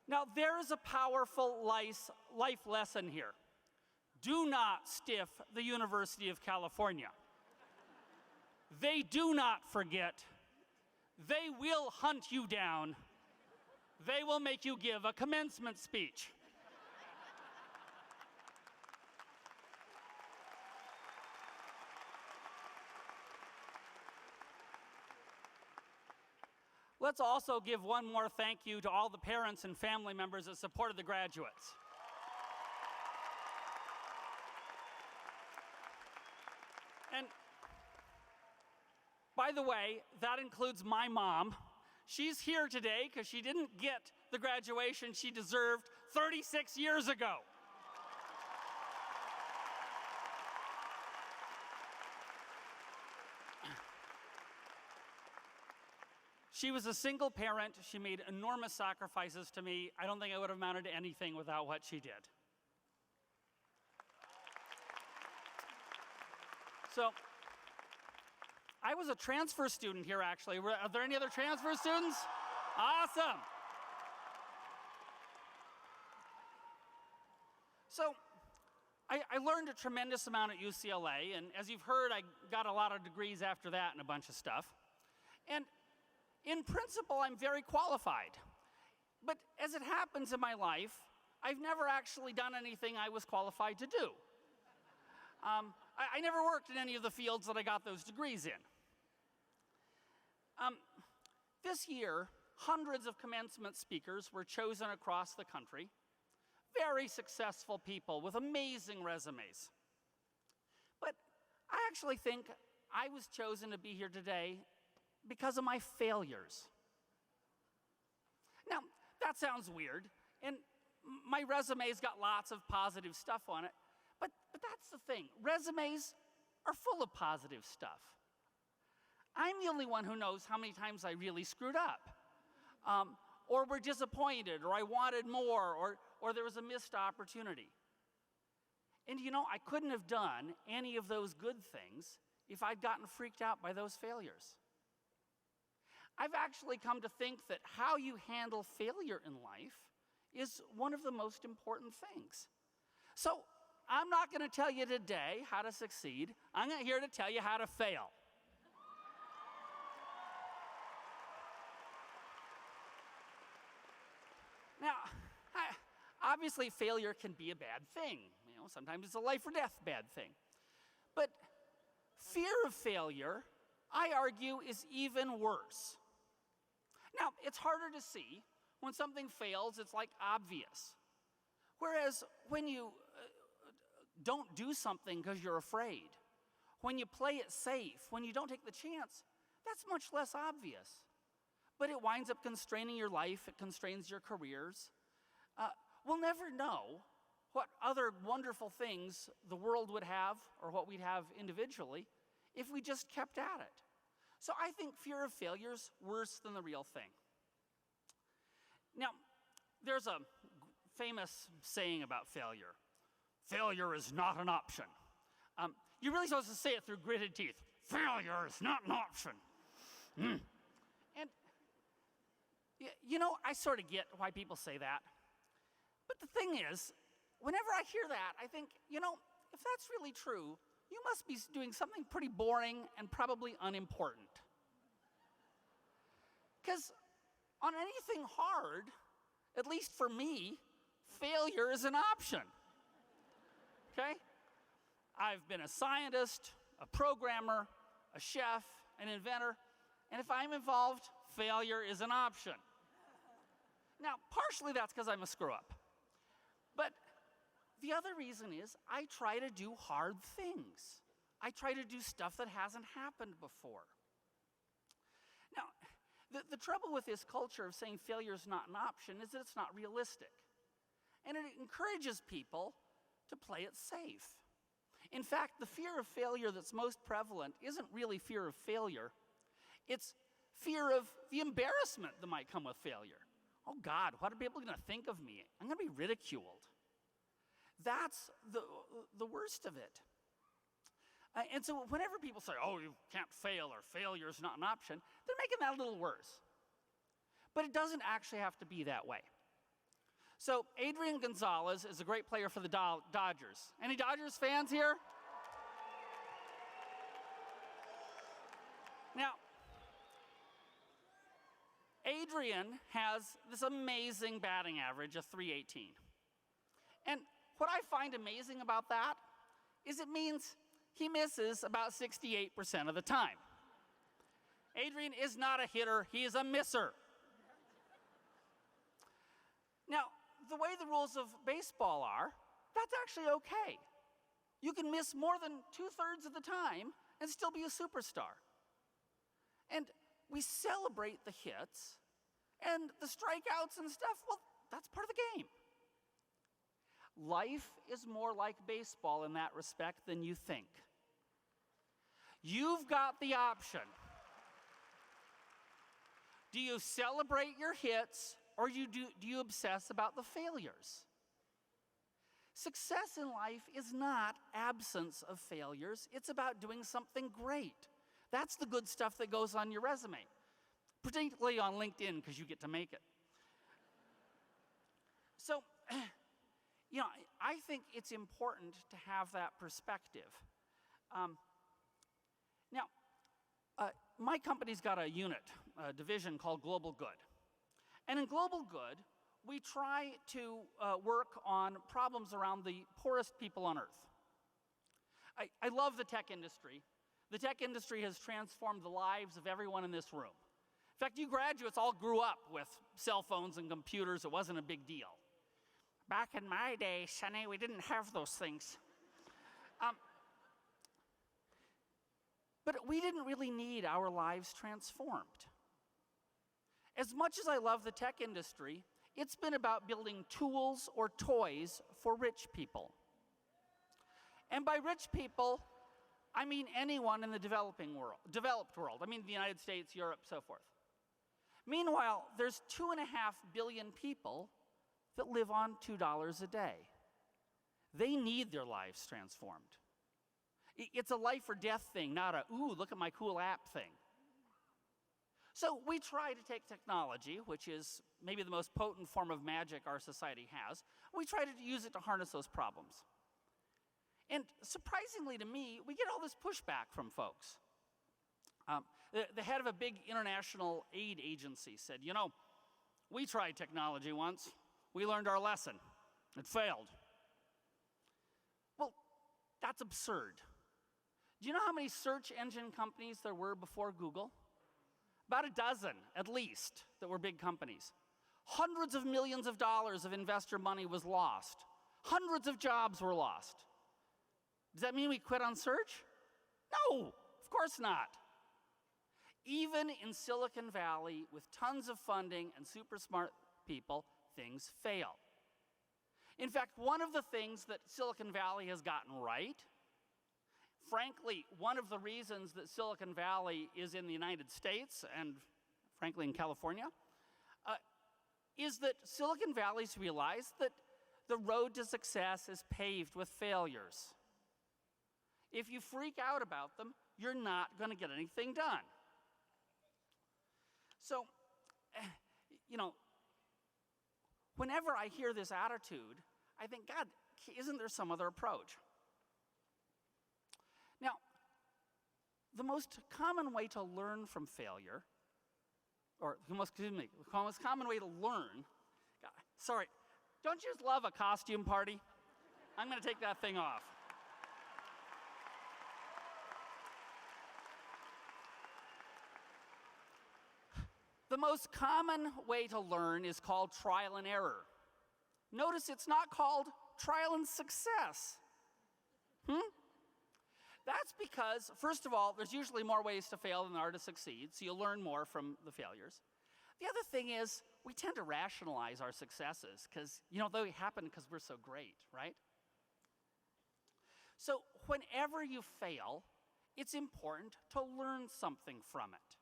K: Now, there is a powerful life lesson here. Do not stiff the University of California. They do not forget. They will hunt you down. They will make you give a commencement speech. Let's also give one more thank you to all the parents and family members that supported the graduates. And by the way, that includes my mom. She's here today because she didn't get the graduation she deserved 36 years ago. She was a single parent. She made enormous sacrifices to me. I don't think I would have amounted to anything without what she did. So, I was a transfer student here, actually. Are there any other transfer students? Awesome. So, I learned a tremendous amount at UCLA, and as you've heard, I got a lot of degrees after that and a bunch of stuff. And in principle, I'm very qualified. But as it happens in my life, I've never actually done anything I was qualified to do. I never worked in any of the fields that I got those degrees in. This year, hundreds of commencement speakers were chosen across the country. Very successful people with amazing resumes. But I actually think I was chosen to be here today because of my failures. Now, that sounds weird, and my resume's got lots of positive stuff on it, but that's the thing. Resumes are full of positive stuff. I'm the only one who knows how many times I really screwed up, or were disappointed, or I wanted more, or there was a missed opportunity. And you know, I couldn't have done any of those good things if I'd gotten freaked out by those failures. I've actually come to think that how you handle failure in life is one of the most important things. So I'm not going to tell you today how to succeed. I'm here to tell you how to fail. Now, obviously failure can be a bad thing. You know, sometimes it's a life or death bad thing. But fear of failure, I argue, is even worse. Now, it's harder to see. When something fails, it's like obvious. Whereas when you don't do something because you're afraid, when you play it safe, when you don't take the chance, that's much less obvious. But it winds up constraining your life, it constrains your careers. We'll never know what other wonderful things the world would have or what we'd have individually if we just kept at it. So I think fear of failure is worse than the real thing. Now, there's a famous saying about failure. Failure is not an option. You're really supposed to say it through gritted teeth. Failure is not an option. And, you know, I sort of get why people say that. But the thing is, whenever I hear that, I think, you know, if that's really true, you must be doing something pretty boring and probably unimportant. Because on anything hard, at least for me, failure is an option. Okay? I've been a scientist, a programmer, a chef, an inventor, and if I'm involved, failure is an option. Now, partially that's because I'm a screw-up. But the other reason is I try to do hard things. I try to do stuff that hasn't happened before. Now, the trouble with this culture of saying failure is not an option is that it's not realistic. And it encourages people to play it safe. In fact, the fear of failure that's most prevalent isn't really fear of failure. It's fear of the embarrassment that might come with failure. Oh God, what are people going to think of me? I'm going to be ridiculed. That's the worst of it. And so whenever people say, oh, you can't fail or failure is not an option, they're making that a little worse. But it doesn't actually have to be that way. So Adrian Gonzalez is a great player for the Dodgers. Any Dodgers fans here? Now, Adrian has this amazing batting average of .318. And what I find amazing about that is it means he misses about 68% of the time. Adrian is not a hitter, he is a misser. Now, the way the rules of baseball are, that's actually okay. You can miss more than 2/3 of the time and still be a superstar. And we celebrate the hits and the strikeouts and stuff. Well, that's part of the game. Life is more like baseball in that respect than you think. You've got the option. Do you celebrate your hits or do you obsess about the failures? Success in life is not absence of failures. It's about doing something great. That's the good stuff that goes on your resume, particularly on LinkedIn because you get to make it. So, you know, I think it's important to have that perspective. Now, my company's got a unit, a division called Global Good. And in Global Good, we try to work on problems around the poorest people on earth. I love the tech industry. The tech industry has transformed the lives of everyone in this room. In fact, you graduates all grew up with cell phones and computers. It wasn't a big deal. Back in my day, Sonny, we didn't have those things. But we didn't really need our lives transformed. As much as I love the tech industry, it's been about building tools or toys for rich people. And by rich people, I mean anyone in the developed world. I mean the United States, Europe, so forth. Meanwhile, there's 2.5 billion people that live on $2 a day. They need their lives transformed. It's a life or death thing, not a, ooh, look at my cool app thing. So we try to take technology, which is maybe the most potent form of magic our society has, we try to use it to harness those problems. And surprisingly to me, we get all this pushback from folks. The head of a big international aid agency said, you know, we tried technology once. We learned our lesson. It failed. Well, that's absurd. Do you know how many search engine companies there were before Google? About a dozen, at least, that were big companies. Hundreds of millions of dollars of investor money was lost. Hundreds of jobs were lost. Does that mean we quit on search? No, of course not. Even in Silicon Valley, with tons of funding and super smart people, things fail. In fact, one of the things that Silicon Valley has gotten right, frankly, one of the reasons that Silicon Valley is in the United States and, frankly, in California, is that Silicon Valley's realized that the road to success is paved with failures. If you freak out about them, you're not going to get anything done. So, you know, whenever I hear this attitude, I think, God, isn't there some other approach? Now, the most common way to learn from failure, or the most common way to learn, God, sorry, don't you just love a costume party? I'm going to take that thing off. The most common way to learn is called trial and error. Notice it's not called trial and success. That's because, first of all, there's usually more ways to fail than there are to succeed, so you'll learn more from the failures. The other thing is, we tend to rationalize our successes because, you know, they happen because we're so great, right? So whenever you fail, it's important to learn something from it.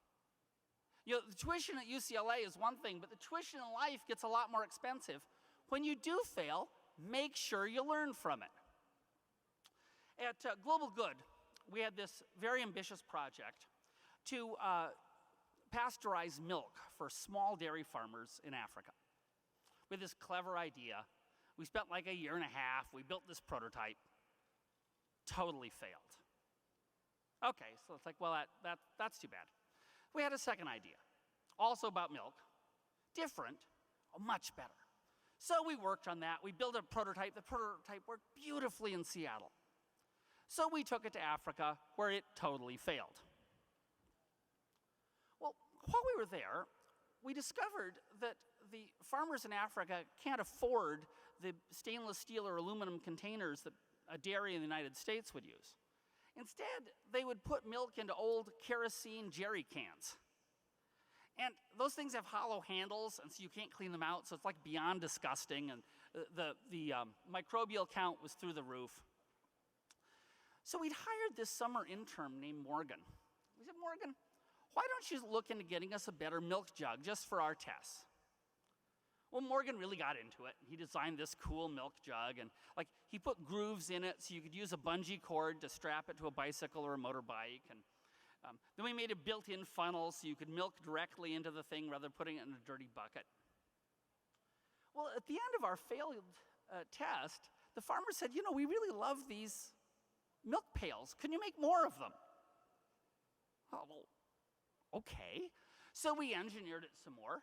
K: You know, the tuition at UCLA is one thing, but the tuition in life gets a lot more expensive. When you do fail, make sure you learn from it. At Global Good, we had this very ambitious project to pasteurize milk for small dairy farmers in Africa. We had this clever idea. We spent like a year and a half. We built this prototype. Totally failed. Okay, so it's like, well, that's too bad. We had a second idea, also about milk, different, much better. So we worked on that. We built a prototype. The prototype worked beautifully in Seattle. So we took it to Africa, where it totally failed. Well, while we were there, we discovered that the farmers in Africa can't afford the stainless steel or aluminum containers that a dairy in the United States would use. Instead, they would put milk into old kerosene jerry cans. And those things have hollow handles, and so you can't clean them out, so it's like beyond disgusting, and the microbial count was through the roof. So we'd hired this summer intern named Morgan. We said, Morgan, why don't you look into getting us a better milk jug just for our tests? Well, Morgan really got into it. He designed this cool milk jug, and like he put grooves in it so you could use a bungee cord to strap it to a bicycle or a motorbike. And then we made a built-in funnel so you could milk directly into the thing rather than putting it in a dirty bucket. Well, at the end of our failed test, the farmer said, you know, we really love these milk pails. Can you make more of them? Oh, well, okay. So we engineered it some more.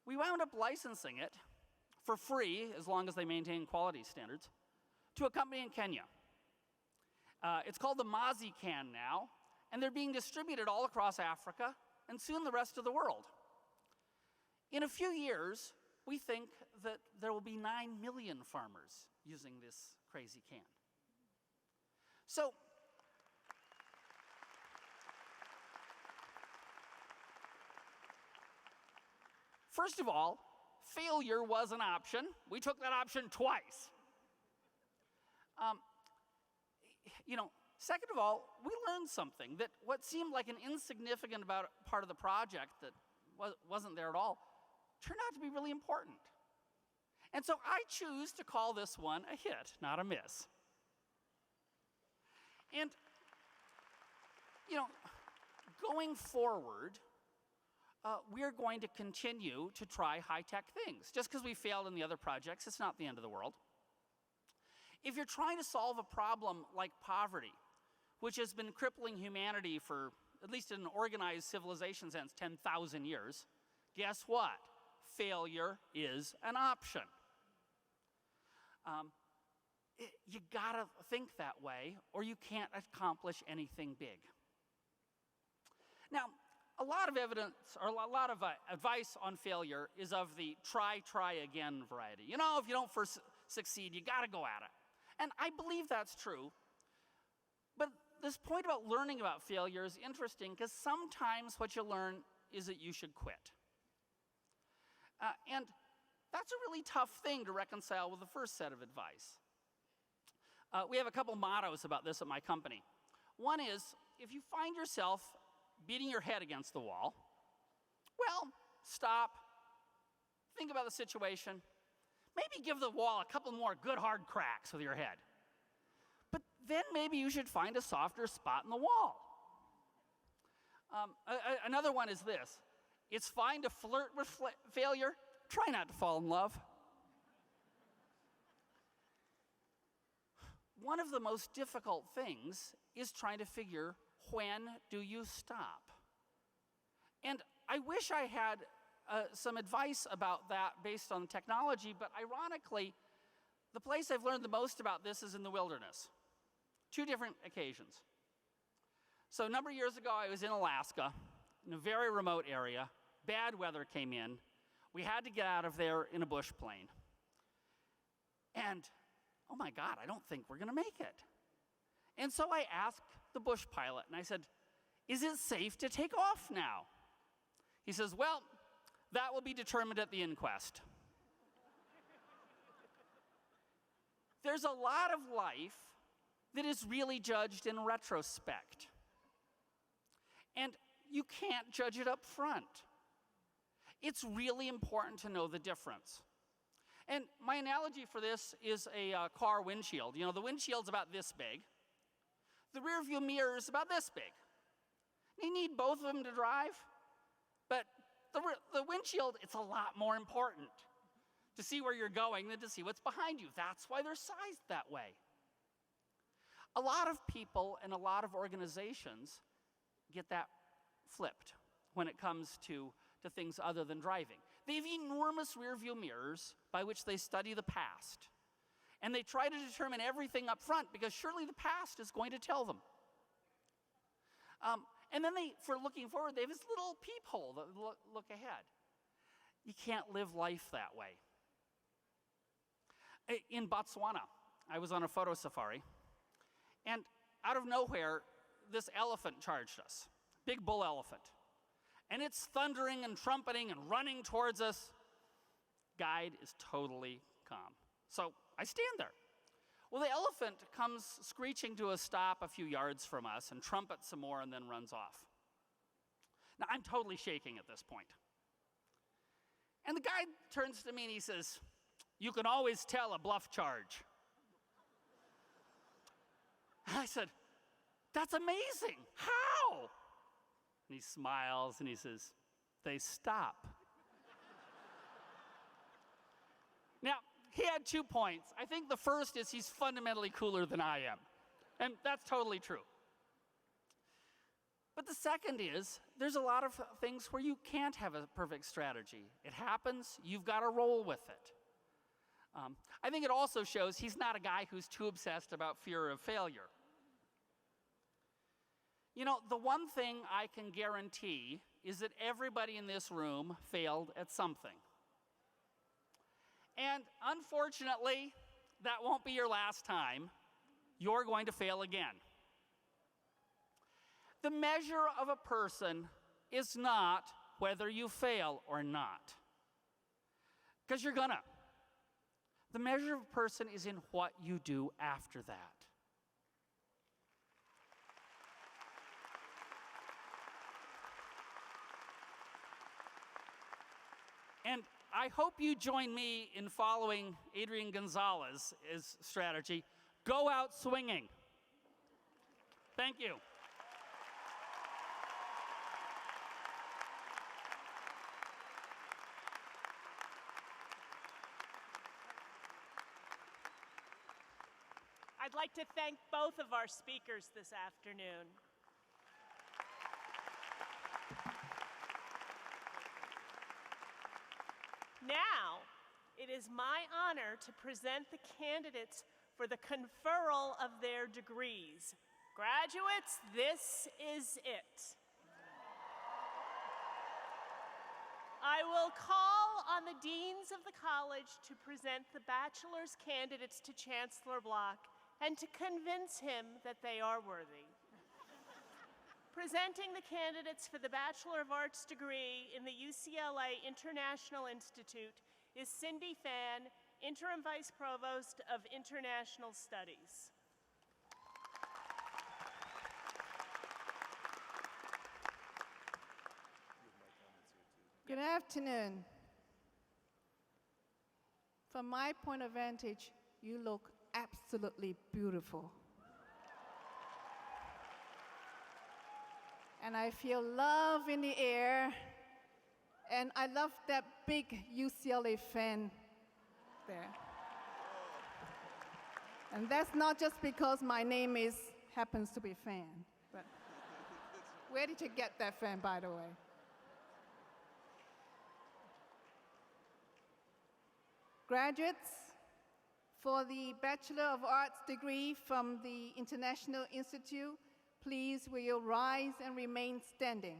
K: We wound up licensing it for free, as long as they maintain quality standards, to a company in Kenya. It's called the Mazi can now, and they're being distributed all across Africa and soon the rest of the world. In a few years, we think that there will be 9 million farmers using this crazy can. So, first of all, failure was an option. We took that option twice. You know, second of all, we learned something, that what seemed like an insignificant part of the project that wasn't there at all, turned out to be really important. And so I choose to call this one a hit, not a miss. And, you know, going forward, we're going to continue to try high-tech things. Just because we failed in the other projects, it's not the end of the world. If you're trying to solve a problem like poverty, which has been crippling humanity for, at least in an organized civilization sense, 10,000 years, guess what? Failure is an option. You gotta think that way, or you can't accomplish anything big. Now, a lot of evidence, or a lot of advice on failure is of the try again variety. You know, if you don't first succeed, you gotta go at it. And I believe that's true. But this point about learning about failure is interesting because sometimes what you learn is that you should quit. And that's a really tough thing to reconcile with the first set of advice. We have a couple mottos about this at my company. One is, if you find yourself beating your head against the wall, well, stop, think about the situation, maybe give the wall a couple more good hard cracks with your head. But then maybe you should find a softer spot in the wall. Another one is this: it's fine to flirt with failure, try not to fall in love. One of the most difficult things is trying to figure, when do you stop? And I wish I had some advice about that based on technology, but ironically, the place I've learned the most about this is in the wilderness. 2 different occasions. So a number of years ago, I was in Alaska, in a very remote area. Bad weather came in. We had to get out of there in a bush plane. And, oh my God, I don't think we're gonna make it. And so I asked the bush pilot, and I said, is it safe to take off now? He says, well, that will be determined at the inquest. There's a lot of life that is really judged in retrospect. And you can't judge it up front. It's really important to know the difference. And my analogy for this is a car windshield. You know, the windshield's about this big. The rear view mirror is about this big. You need both of them to drive, but the windshield, it's a lot more important to see where you're going than to see what's behind you. That's why they're sized that way. A lot of people and a lot of organizations get that flipped when it comes to things other than driving. They have enormous rear view mirrors by which they study the past. And they try to determine everything up front because surely the past is going to tell them. And then for looking forward, they have this little peephole that look ahead. You can't live life that way. In Botswana, I was on a photo safari, and out of nowhere, this elephant charged us, big bull elephant. And it's thundering and trumpeting and running towards us. Guide is totally calm. So I stand there. Well, the elephant comes screeching to a stop a few yards from us and trumpets some more and then runs off. Now, I'm totally shaking at this point. And the guide turns to me and he says, you can always tell a bluff charge. And I said, that's amazing. How? And he smiles and he says, they stop. Now, he had 2 points. I think the first is he's fundamentally cooler than I am. And that's totally true. But the second is, there's a lot of things where you can't have a perfect strategy. It happens, you've got to roll with it. I think it also shows he's not a guy who's too obsessed about fear of failure. You know, the one thing I can guarantee is that everybody in this room failed at something. And unfortunately, that won't be your last time. You're going to fail again. The measure of a person is not whether you fail or not, because you're gonna. The measure of a person is in what you do after that. I hope you join me in following Adrian Gonzalez's strategy. Go out swinging. Thank you.
E: I'd like to thank both of our speakers this afternoon. Now, it is my honor to present the candidates for the conferral of their degrees. Graduates, this is it. I will call on the deans of the college to present the bachelor's candidates to Chancellor Block and to convince him that they are worthy. Presenting the candidates for the Bachelor of Arts degree in the UCLA International Institute is Cindy Fan, Interim Vice Provost of International Studies.
L: Good afternoon. From my point of vantage, you look absolutely beautiful. And I feel love in the air, and I love that big UCLA fan there. And that's not just because my name happens to be Fan, but where did you get that fan, by the way? Graduates, for the Bachelor of Arts degree from the International Institute, please will you rise and remain standing.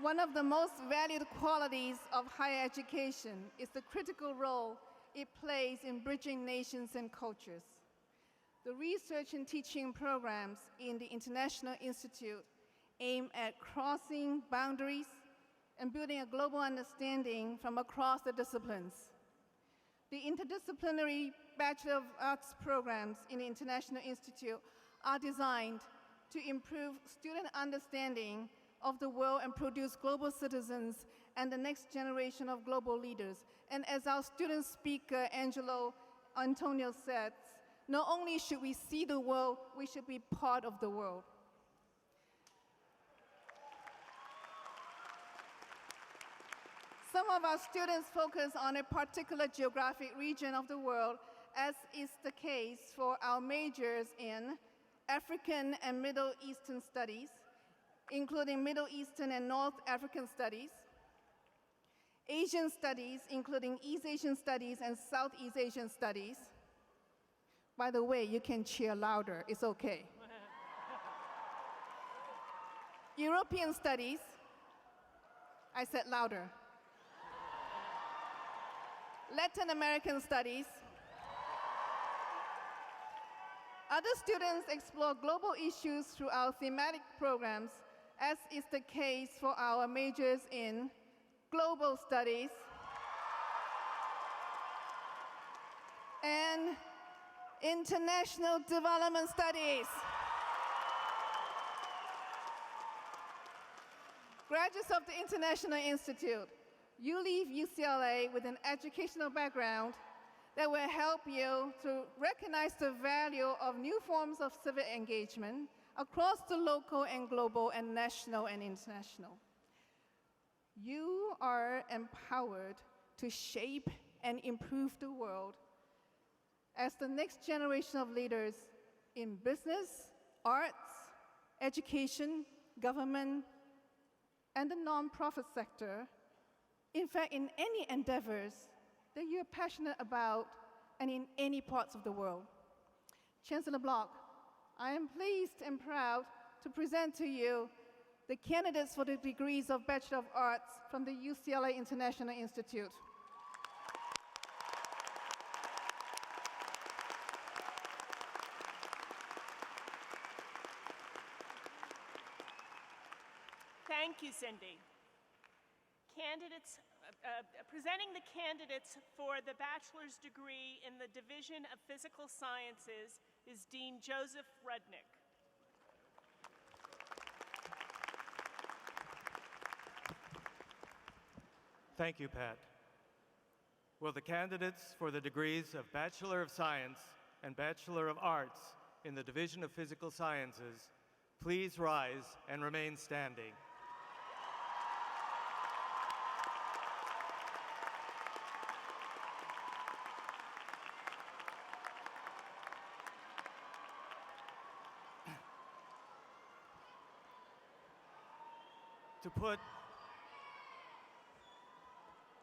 L: One of the most valued qualities of higher education is the critical role it plays in bridging nations and cultures. The research and teaching programs in the International Institute aim at crossing boundaries and building a global understanding from across the disciplines. The interdisciplinary Bachelor of Arts programs in the International Institute are designed to improve student understanding of the world and produce global citizens and the next generation of global leaders. And as our student speaker, Angelo Antonio said, not only should we see the world, we should be part of the world. Some of our students focus on a particular geographic region of the world, as is the case for our majors in African and Middle Eastern studies, including Middle Eastern and North African studies, Asian studies, including East Asian studies and Southeast Asian studies. By the way, you can cheer louder, it's okay. European studies, I said louder. Latin American studies. Other students explore global issues through our thematic programs, as is the case for our majors in global studies and international development studies. Graduates of the International Institute, you leave UCLA with an educational background that will help you to recognize the value of new forms of civic engagement across the local and global and national and international. You are empowered to shape and improve the world as the next generation of leaders in business, arts, education, government, and the nonprofit sector. In fact, in any endeavors that you're passionate about and in any parts of the world. Chancellor Block, I am pleased and proud to present to you the candidates for the degrees of Bachelor of Arts from the UCLA International Institute.
E: Thank you, Cindy. Candidates, presenting the candidates for the bachelor's degree in the Division of Physical Sciences is Dean Joseph Rudnick.
D: Thank you, Pat. Will the candidates for the degrees of Bachelor of Science and Bachelor of Arts in the Division of Physical Sciences please rise and remain standing? To put,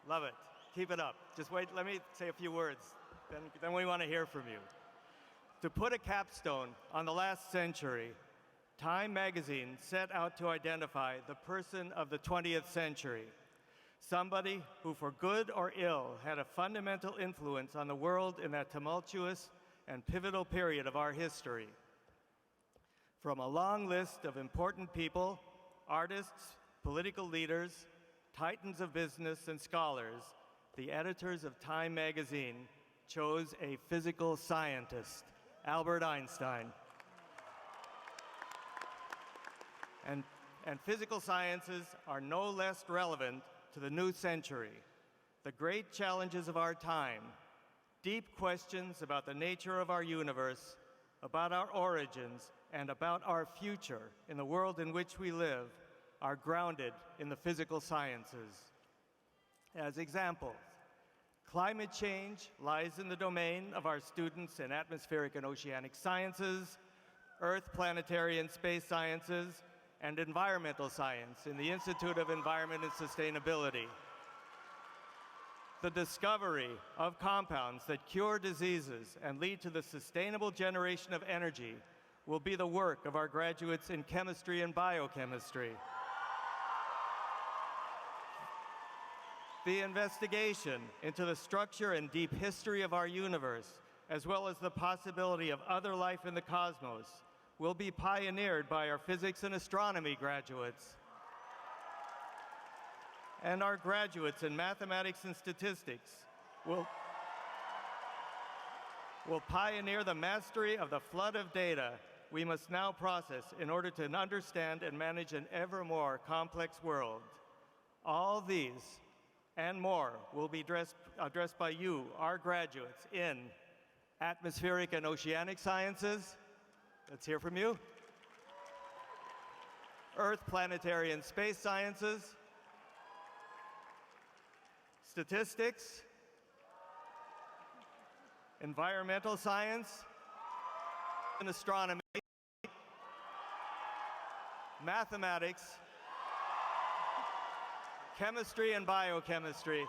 D: love it, keep it up. Just wait, let me say a few words, then we want to hear from you. To put a capstone on the last century, Time magazine set out to identify the person of the 20th century, somebody who for good or ill had a fundamental influence on the world in that tumultuous and pivotal period of our history. From a long list of important people, artists, political leaders, titans of business, and scholars, the editors of Time magazine chose a physical scientist, Albert Einstein. And physical sciences are no less relevant to the new century. The great challenges of our time, deep questions about the nature of our universe, about our origins, and about our future in the world in which we live, are grounded in the physical sciences. As examples, climate change lies in the domain of our students in atmospheric and oceanic sciences, earth, planetary, and space sciences, and environmental science in the Institute of Environment and Sustainability. The discovery of compounds that cure diseases and lead to the sustainable generation of energy will be the work of our graduates in chemistry and biochemistry. The investigation into the structure and deep history of our universe, as well as the possibility of other life in the cosmos, will be pioneered by our physics and astronomy graduates. And our graduates in mathematics and statistics will pioneer the mastery of the flood of data we must now process in order to understand and manage an ever more complex world. All these and more will be addressed by you, our graduates, in atmospheric and oceanic sciences. Let's hear from you. Earth, planetary, and space sciences. Statistics. Environmental science. And astronomy. Mathematics. Chemistry and biochemistry.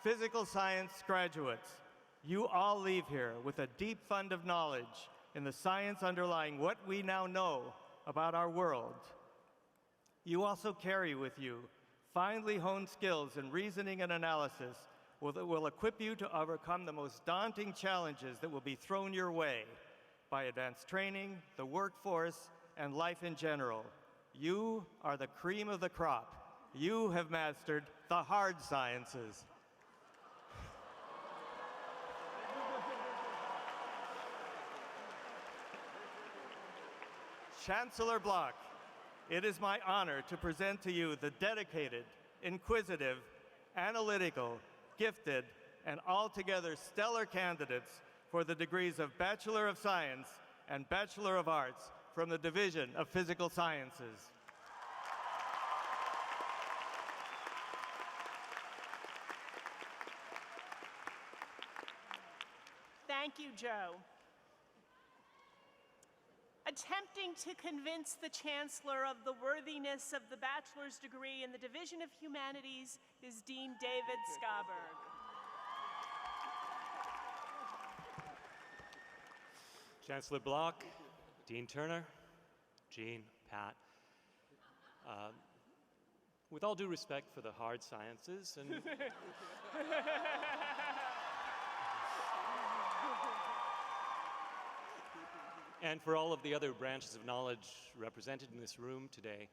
D: Physical science graduates, you all leave here with a deep fund of knowledge in the science underlying what we now know about our world. You also carry with you finely honed skills in reasoning and analysis that will equip you to overcome the most daunting challenges that will be thrown your way by advanced training, the workforce, and life in general. You are the cream of the crop. You have mastered the hard sciences. Chancellor Bloch, it is my honor to present to you the dedicated, inquisitive, analytical, gifted, and altogether stellar candidates for the degrees of Bachelor of Science and Bachelor of Arts from the Division of Physical Sciences.
E: Thank you, Joe. Attempting to convince the Chancellor of the worthiness of the bachelor's degree in the Division of Humanities is Dean David Skaberg.
H: Chancellor Bloch, Dean Turner, Jean, Pat. With all due respect for the hard sciences and for all of the other branches of knowledge represented in this room today,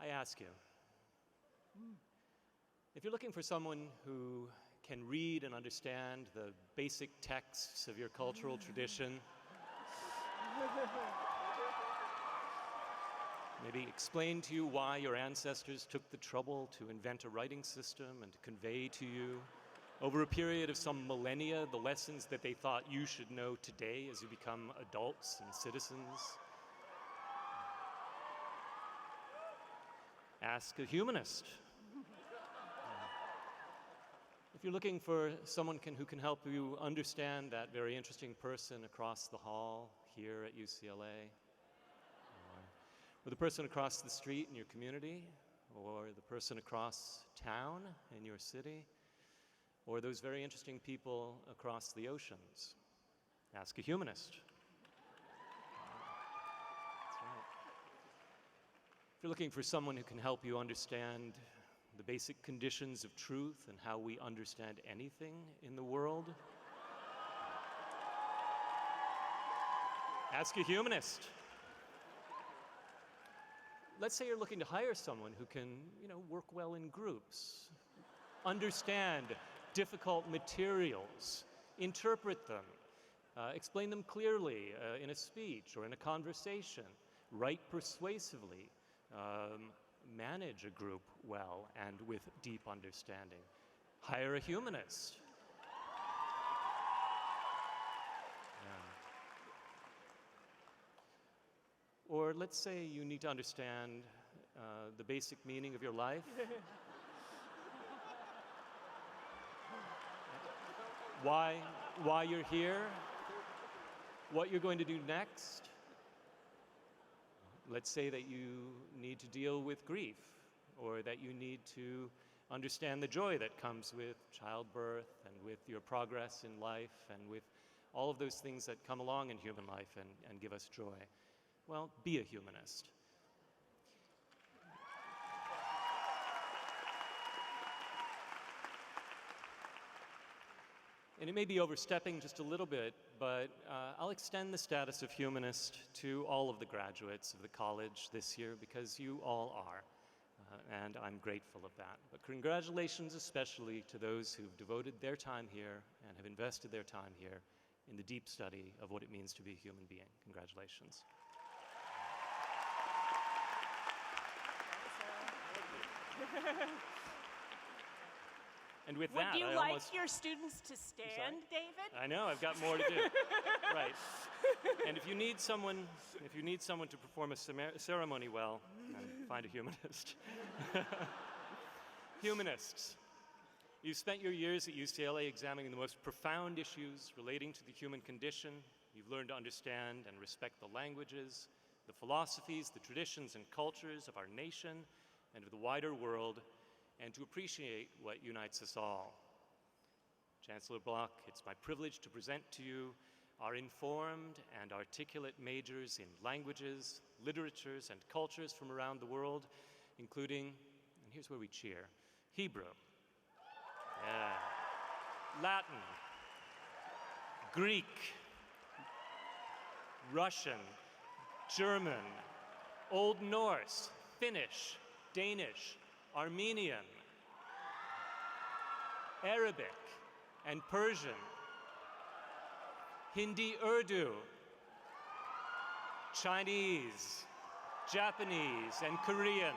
H: I ask you, If you're looking for someone who can read and understand the basic texts of your cultural tradition, maybe explain to you why your ancestors took the trouble to invent a writing system and to convey to you, over a period of some millennia, the lessons that they thought you should know today as you become adults and citizens. Ask a humanist. If you're looking for someone who can help you understand that very interesting person across the hall here at UCLA, or the person across the street in your community, or the person across town in your city, or those very interesting people across the oceans, ask a humanist. That's right. If you're looking for someone who can help you understand the basic conditions of truth and how we understand anything in the world, ask a humanist. Let's say you're looking to hire someone who can, work well in groups, understand difficult materials, interpret them, explain them clearly in a speech or in a conversation, write persuasively, manage a group well and with deep understanding. Hire a humanist. Or let's say you need to understand the basic meaning of your life. Why you're here, what you're going to do next. Let's say that you need to deal with grief, or that you need to understand the joy that comes with childbirth and with your progress in life and with all of those things that come along in human life and give us joy. Well, be a humanist. And it may be overstepping just a little bit, but I'll extend the status of humanist to all of the graduates of the college this year, because you all are, and I'm grateful of that. But congratulations especially to those who've devoted their time here and have invested their time here in the deep study of what it means to be a human being. Congratulations. And with that,
E: Would you
H: I
E: like
H: almost...
E: your students to stand, David?
H: I know, I've got more to do. Right. And if you need someone to perform a ceremony well, then find a humanist. Humanists. You've spent your years at UCLA examining the most profound issues relating to the human condition. You've learned to understand and respect the languages, the philosophies, the traditions and cultures of our nation and of the wider world, and to appreciate what unites us all. Chancellor Block, it's my privilege to present to you our informed and articulate majors in languages, literatures, and cultures from around the world, including, and here's where we cheer, Hebrew, Latin, Greek, Russian, German, Old Norse, Finnish, Danish, Armenian, Arabic, and Persian, Hindi, Urdu, Chinese, Japanese, and Korean,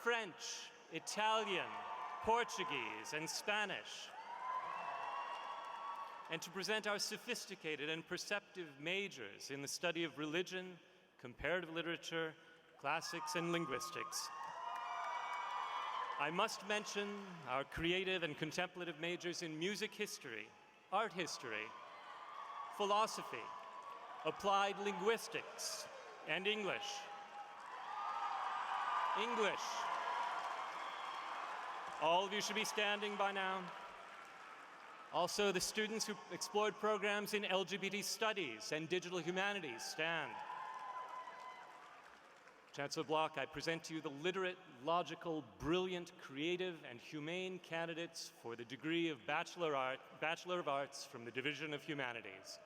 H: French, Italian, Portuguese, and Spanish, and to present our sophisticated and perceptive majors in the study of religion, comparative literature, classics, and linguistics. I must mention our creative and contemplative majors in music history, art history, philosophy, applied linguistics, and English. All of you should be standing by now. Also, the students who explored programs in LGBT studies and digital humanities, stand. Chancellor Block, I present to you the literate, logical, brilliant, creative, and humane candidates for the degree of Bachelor of Arts from the Division of Humanities.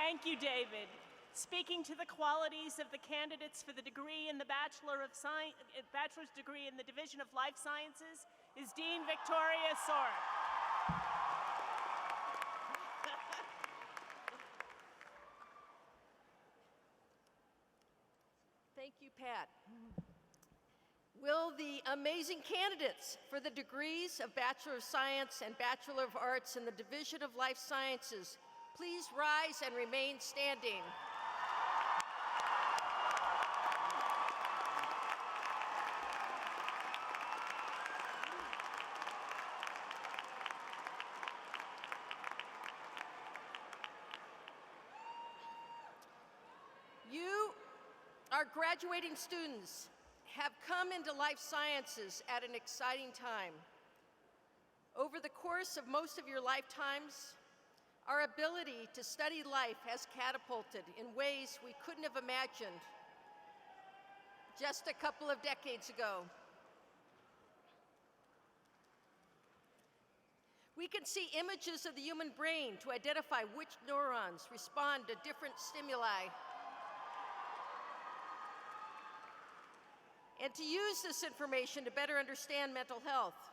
E: Thank you, David. Speaking to the qualities of the candidates for the degree in the bachelor's degree in the Division of Life Sciences is Dean Victoria Sorek.
F: Thank you, Pat. Will the amazing candidates for the degrees of Bachelor of Science and Bachelor of Arts in the Division of Life Sciences please rise and remain standing? You, our graduating students, have come into life sciences at an exciting time. Over the course of most of your lifetimes, our ability to study life has catapulted in ways we couldn't have imagined just a couple of decades ago. We can see images of the human brain to identify which neurons respond to different stimuli. And to use this information to better understand mental health,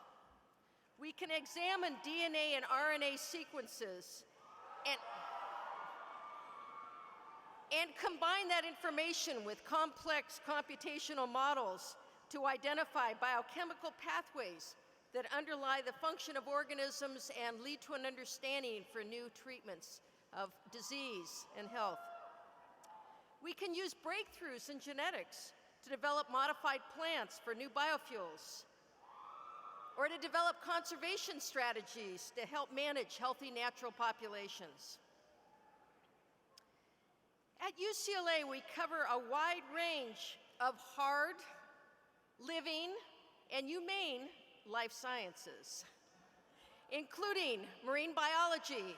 F: we can examine DNA and RNA sequences and combine that information with complex computational models to identify biochemical pathways that underlie the function of organisms and lead to an understanding for new treatments of disease and health. We can use breakthroughs in genetics to develop modified plants for new biofuels, or to develop conservation strategies to help manage healthy natural populations. At UCLA, we cover a wide range of hard, living, and humane life sciences, including marine biology,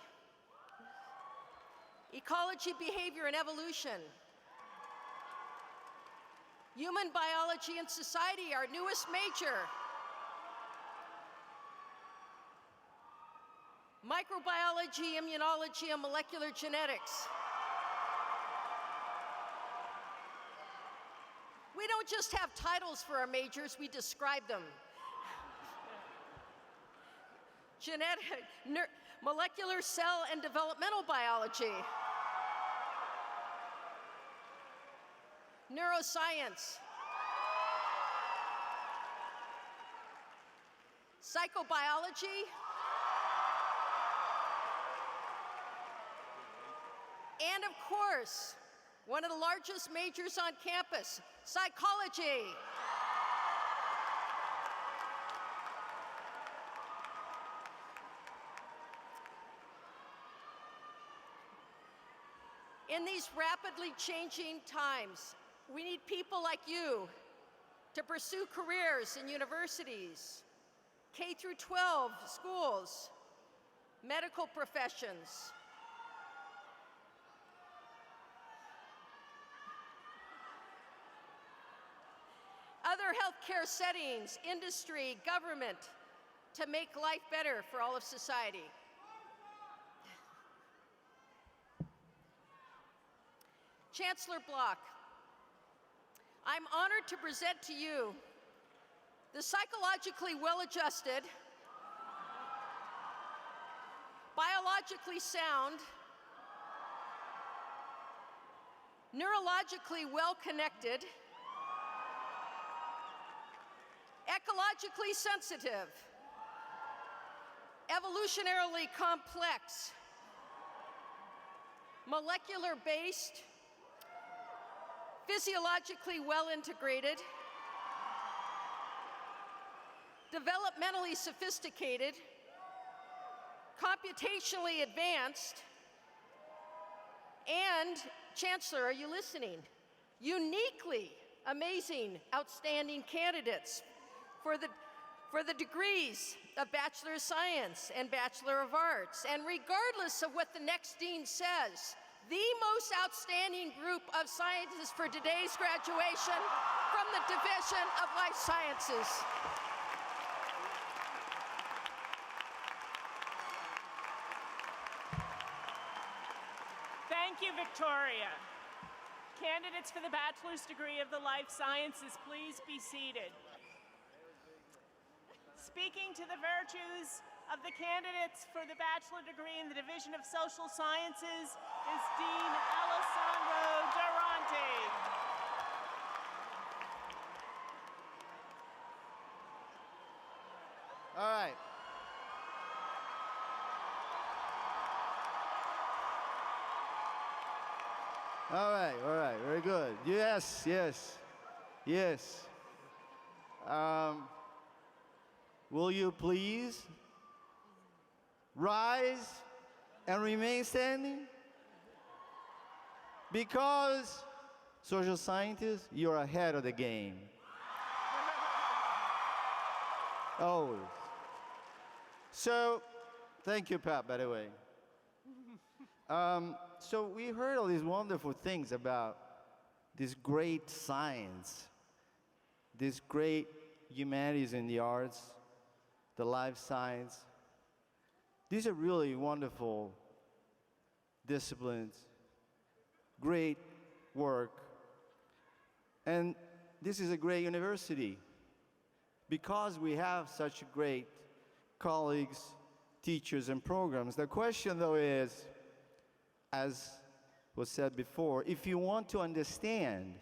F: ecology, behavior, and evolution, human biology and society, our newest major, microbiology, immunology, and molecular genetics. We don't just have titles for our majors, we describe them. Molecular, cell, and developmental biology, neuroscience, psychobiology, and of course, one of the largest majors on campus, psychology. In these rapidly changing times, we need people like you to pursue careers in universities, K through 12 schools, medical professions, other healthcare settings, industry, government, to make life better for all of society. Chancellor Block, I'm honored to present to you the psychologically well-adjusted, biologically sound, neurologically well-connected, ecologically sensitive, evolutionarily complex, molecular-based, physiologically well-integrated, developmentally sophisticated, computationally advanced, and, Chancellor, are you listening? Uniquely amazing, outstanding candidates for the degrees of Bachelor of Science and Bachelor of Arts. And regardless of what the next dean says, the most outstanding group of scientists for today's graduation from the Division of Life Sciences.
E: Thank you Victoria. Candidates for the bachelor's degree of the life sciences, please be seated. Speaking to the virtues of the candidates for the bachelor degree in the Division of Social Sciences is Dean Alessandro Durante.
G: All right. All right, very good. Yes, yes, yes. Will you please rise and remain standing? Because, social scientists, you're ahead of the game. Always. So, thank you, Pat, by the way. So we heard all these wonderful things about this great science, this great humanities and the arts, the life science. These are really wonderful disciplines, great work. And this is a great university because we have such great colleagues, teachers, and programs. The question, though, is, as was said before, if you want to understand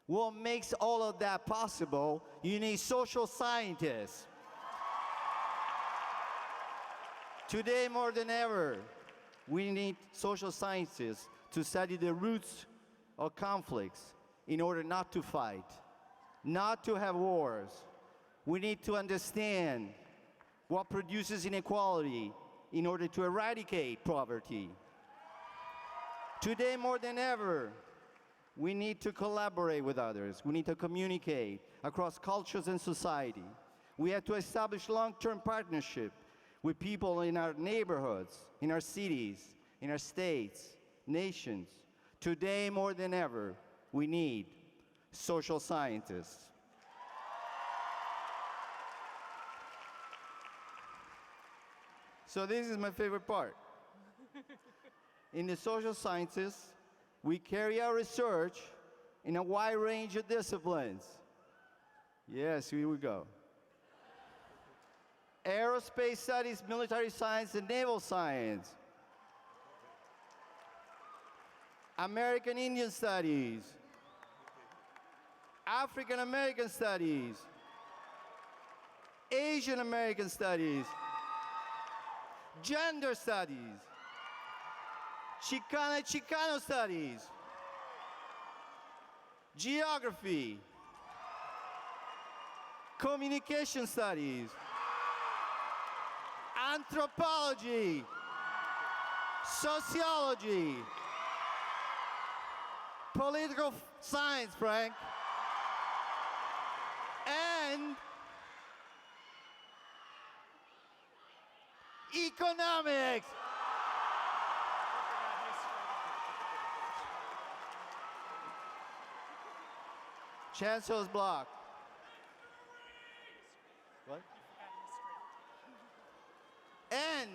G: what makes all of that possible, you need social scientists. Today, more than ever, we need social scientists to study the roots of conflicts in order not to fight, not to have wars. We need to understand what produces inequality in order to eradicate poverty. Today, more than ever, we need to collaborate with others. We need to communicate across cultures and society. We have to establish long-term partnership with people in our neighborhoods, in our cities, in our states, nations. Today, more than ever, we need social scientists. So this is my favorite part. In the social sciences, we carry out research in a wide range of disciplines. Yes, here we go. Aerospace studies, military science, and naval science. American Indian studies. African American studies. Asian American studies. Gender studies. Chicano studies. Geography. Communication studies. Anthropology. Sociology. Political science, Frank. And economics. Chancellor's block. What? And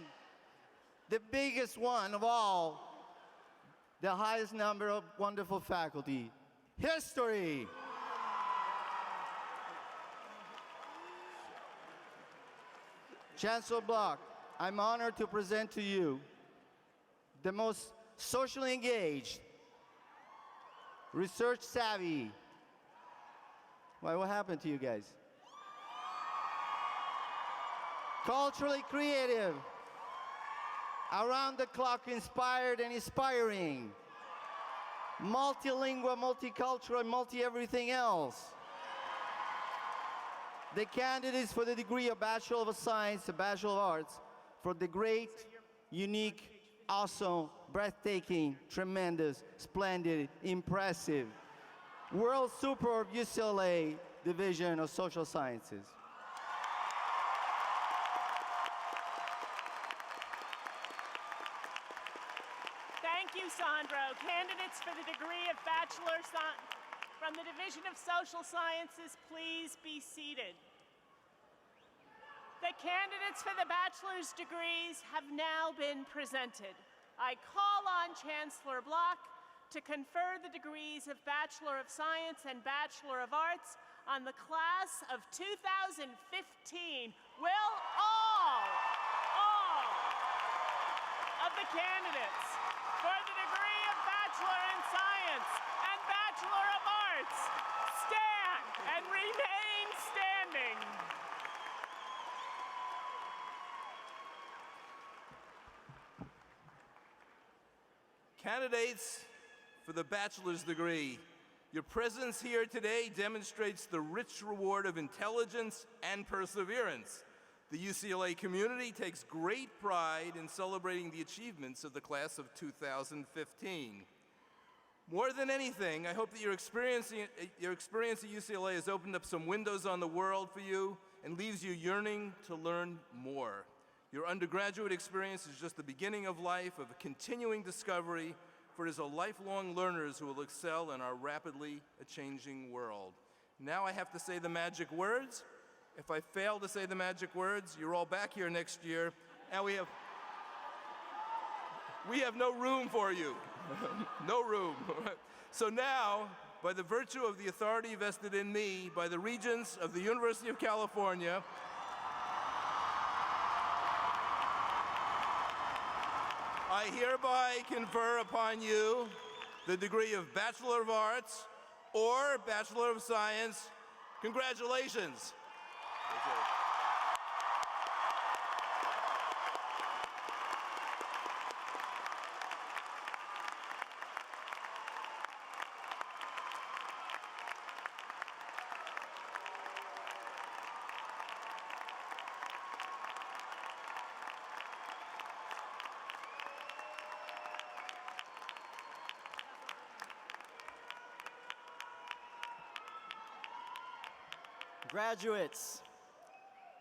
G: the biggest one of all, the highest number of wonderful faculty, history. Chancellor Block, I'm honored to present to you the most socially engaged, research savvy. Why, what happened to you guys? Culturally creative, around the clock inspired and inspiring, multilingual, multicultural, multi-everything else. The candidates for the degree of Bachelor of Science, a Bachelor of Arts, for the great, unique, awesome, breathtaking, tremendous, splendid, impressive, World Super of UCLA Division of Social Sciences.
E: Thank you, Sandro. Candidates for the degree of Bachelor from the Division of Social Sciences, please be seated. The candidates for the bachelor's degrees have now been presented. I call on Chancellor Block to confer the degrees of Bachelor of Science and Bachelor of Arts on the class of 2015. Will all of the candidates for the degree of Bachelor in Science and Bachelor of Arts stand and remain standing?
I: Candidates for the bachelor's degree, your presence here today demonstrates the rich reward of intelligence and perseverance. The UCLA community takes great pride in celebrating the achievements of the class of 2015. More than anything, I hope that your experience at UCLA has opened up some windows on the world for you and leaves you yearning to learn more. Your undergraduate experience is just the beginning of life, of a continuing discovery, for it is a lifelong learners who will excel in our rapidly changing world. Now I have to say the magic words. If I fail to say the magic words, you're all back here next year, and we have no room for you. No room. So now, by the virtue of the authority vested in me by the Regents of the University of California, I hereby confer upon you the degree of Bachelor of Arts or Bachelor of Science. Congratulations.
J: Graduates,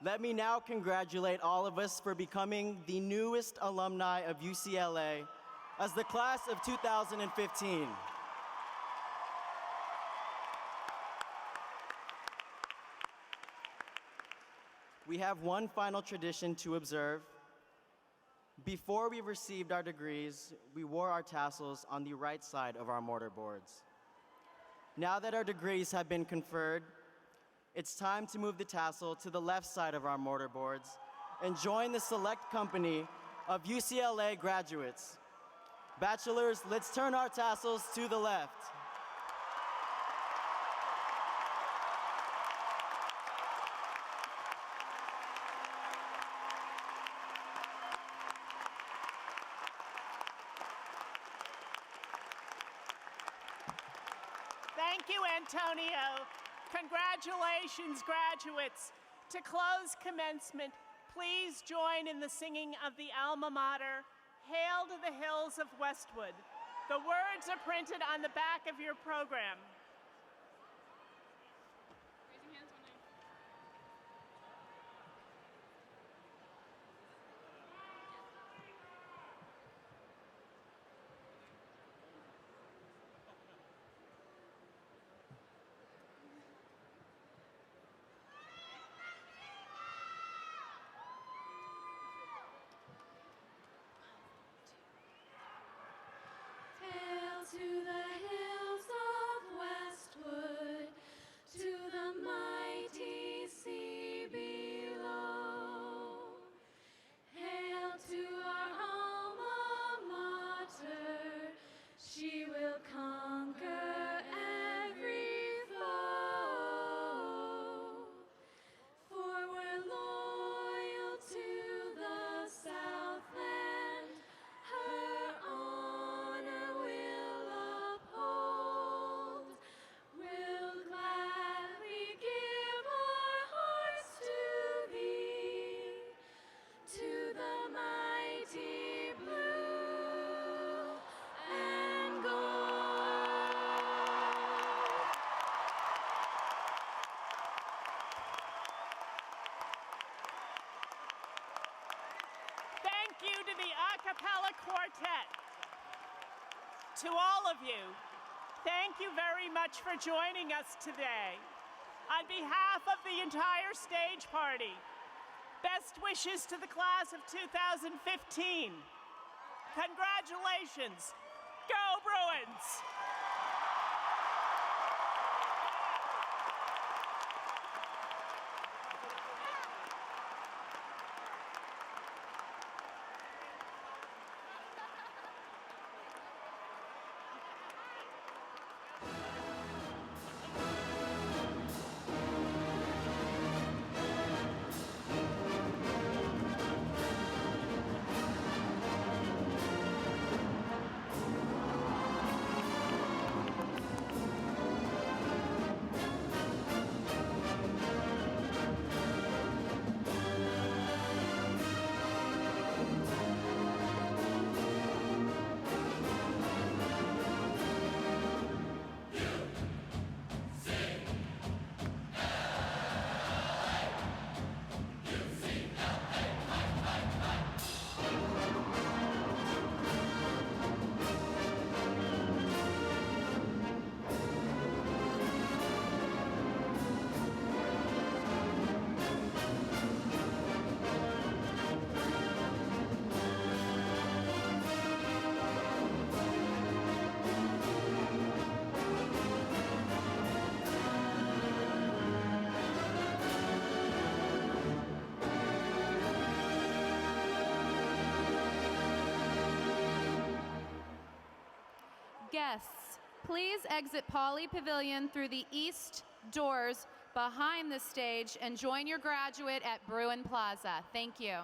J: let me now congratulate all of us for becoming the newest alumni of UCLA as the class of 2015. We have one final tradition to observe. Before we received our degrees, we wore our tassels on the right side of our mortarboards. Now that our degrees have been conferred, it's time to move the tassel to the left side of our mortarboards and join the select company of UCLA graduates. Bachelors, let's turn our tassels to the left.
E: Thank you, Antonio. Congratulations, graduates. To close commencement, please join in the singing of the alma mater, Hail to the Hills of Westwood. The words are printed on the back of your program.
C: Hail to the hills of Westwood, to the mighty sea below. Hail to our alma mater, she will conquer every foe. For we're loyal to the Southland, her honor will uphold. We'll gladly give our hearts to thee, to the mighty blue and gold.
E: Thank you to the a cappella quartet. To all of you, thank you very much for joining us today. On behalf of the entire stage party, best wishes to the class of 2015. Congratulations. Go Bruins!
A: Guests, please exit Pauley Pavilion through the east doors behind the stage and join your graduate at Bruin Plaza. Thank you.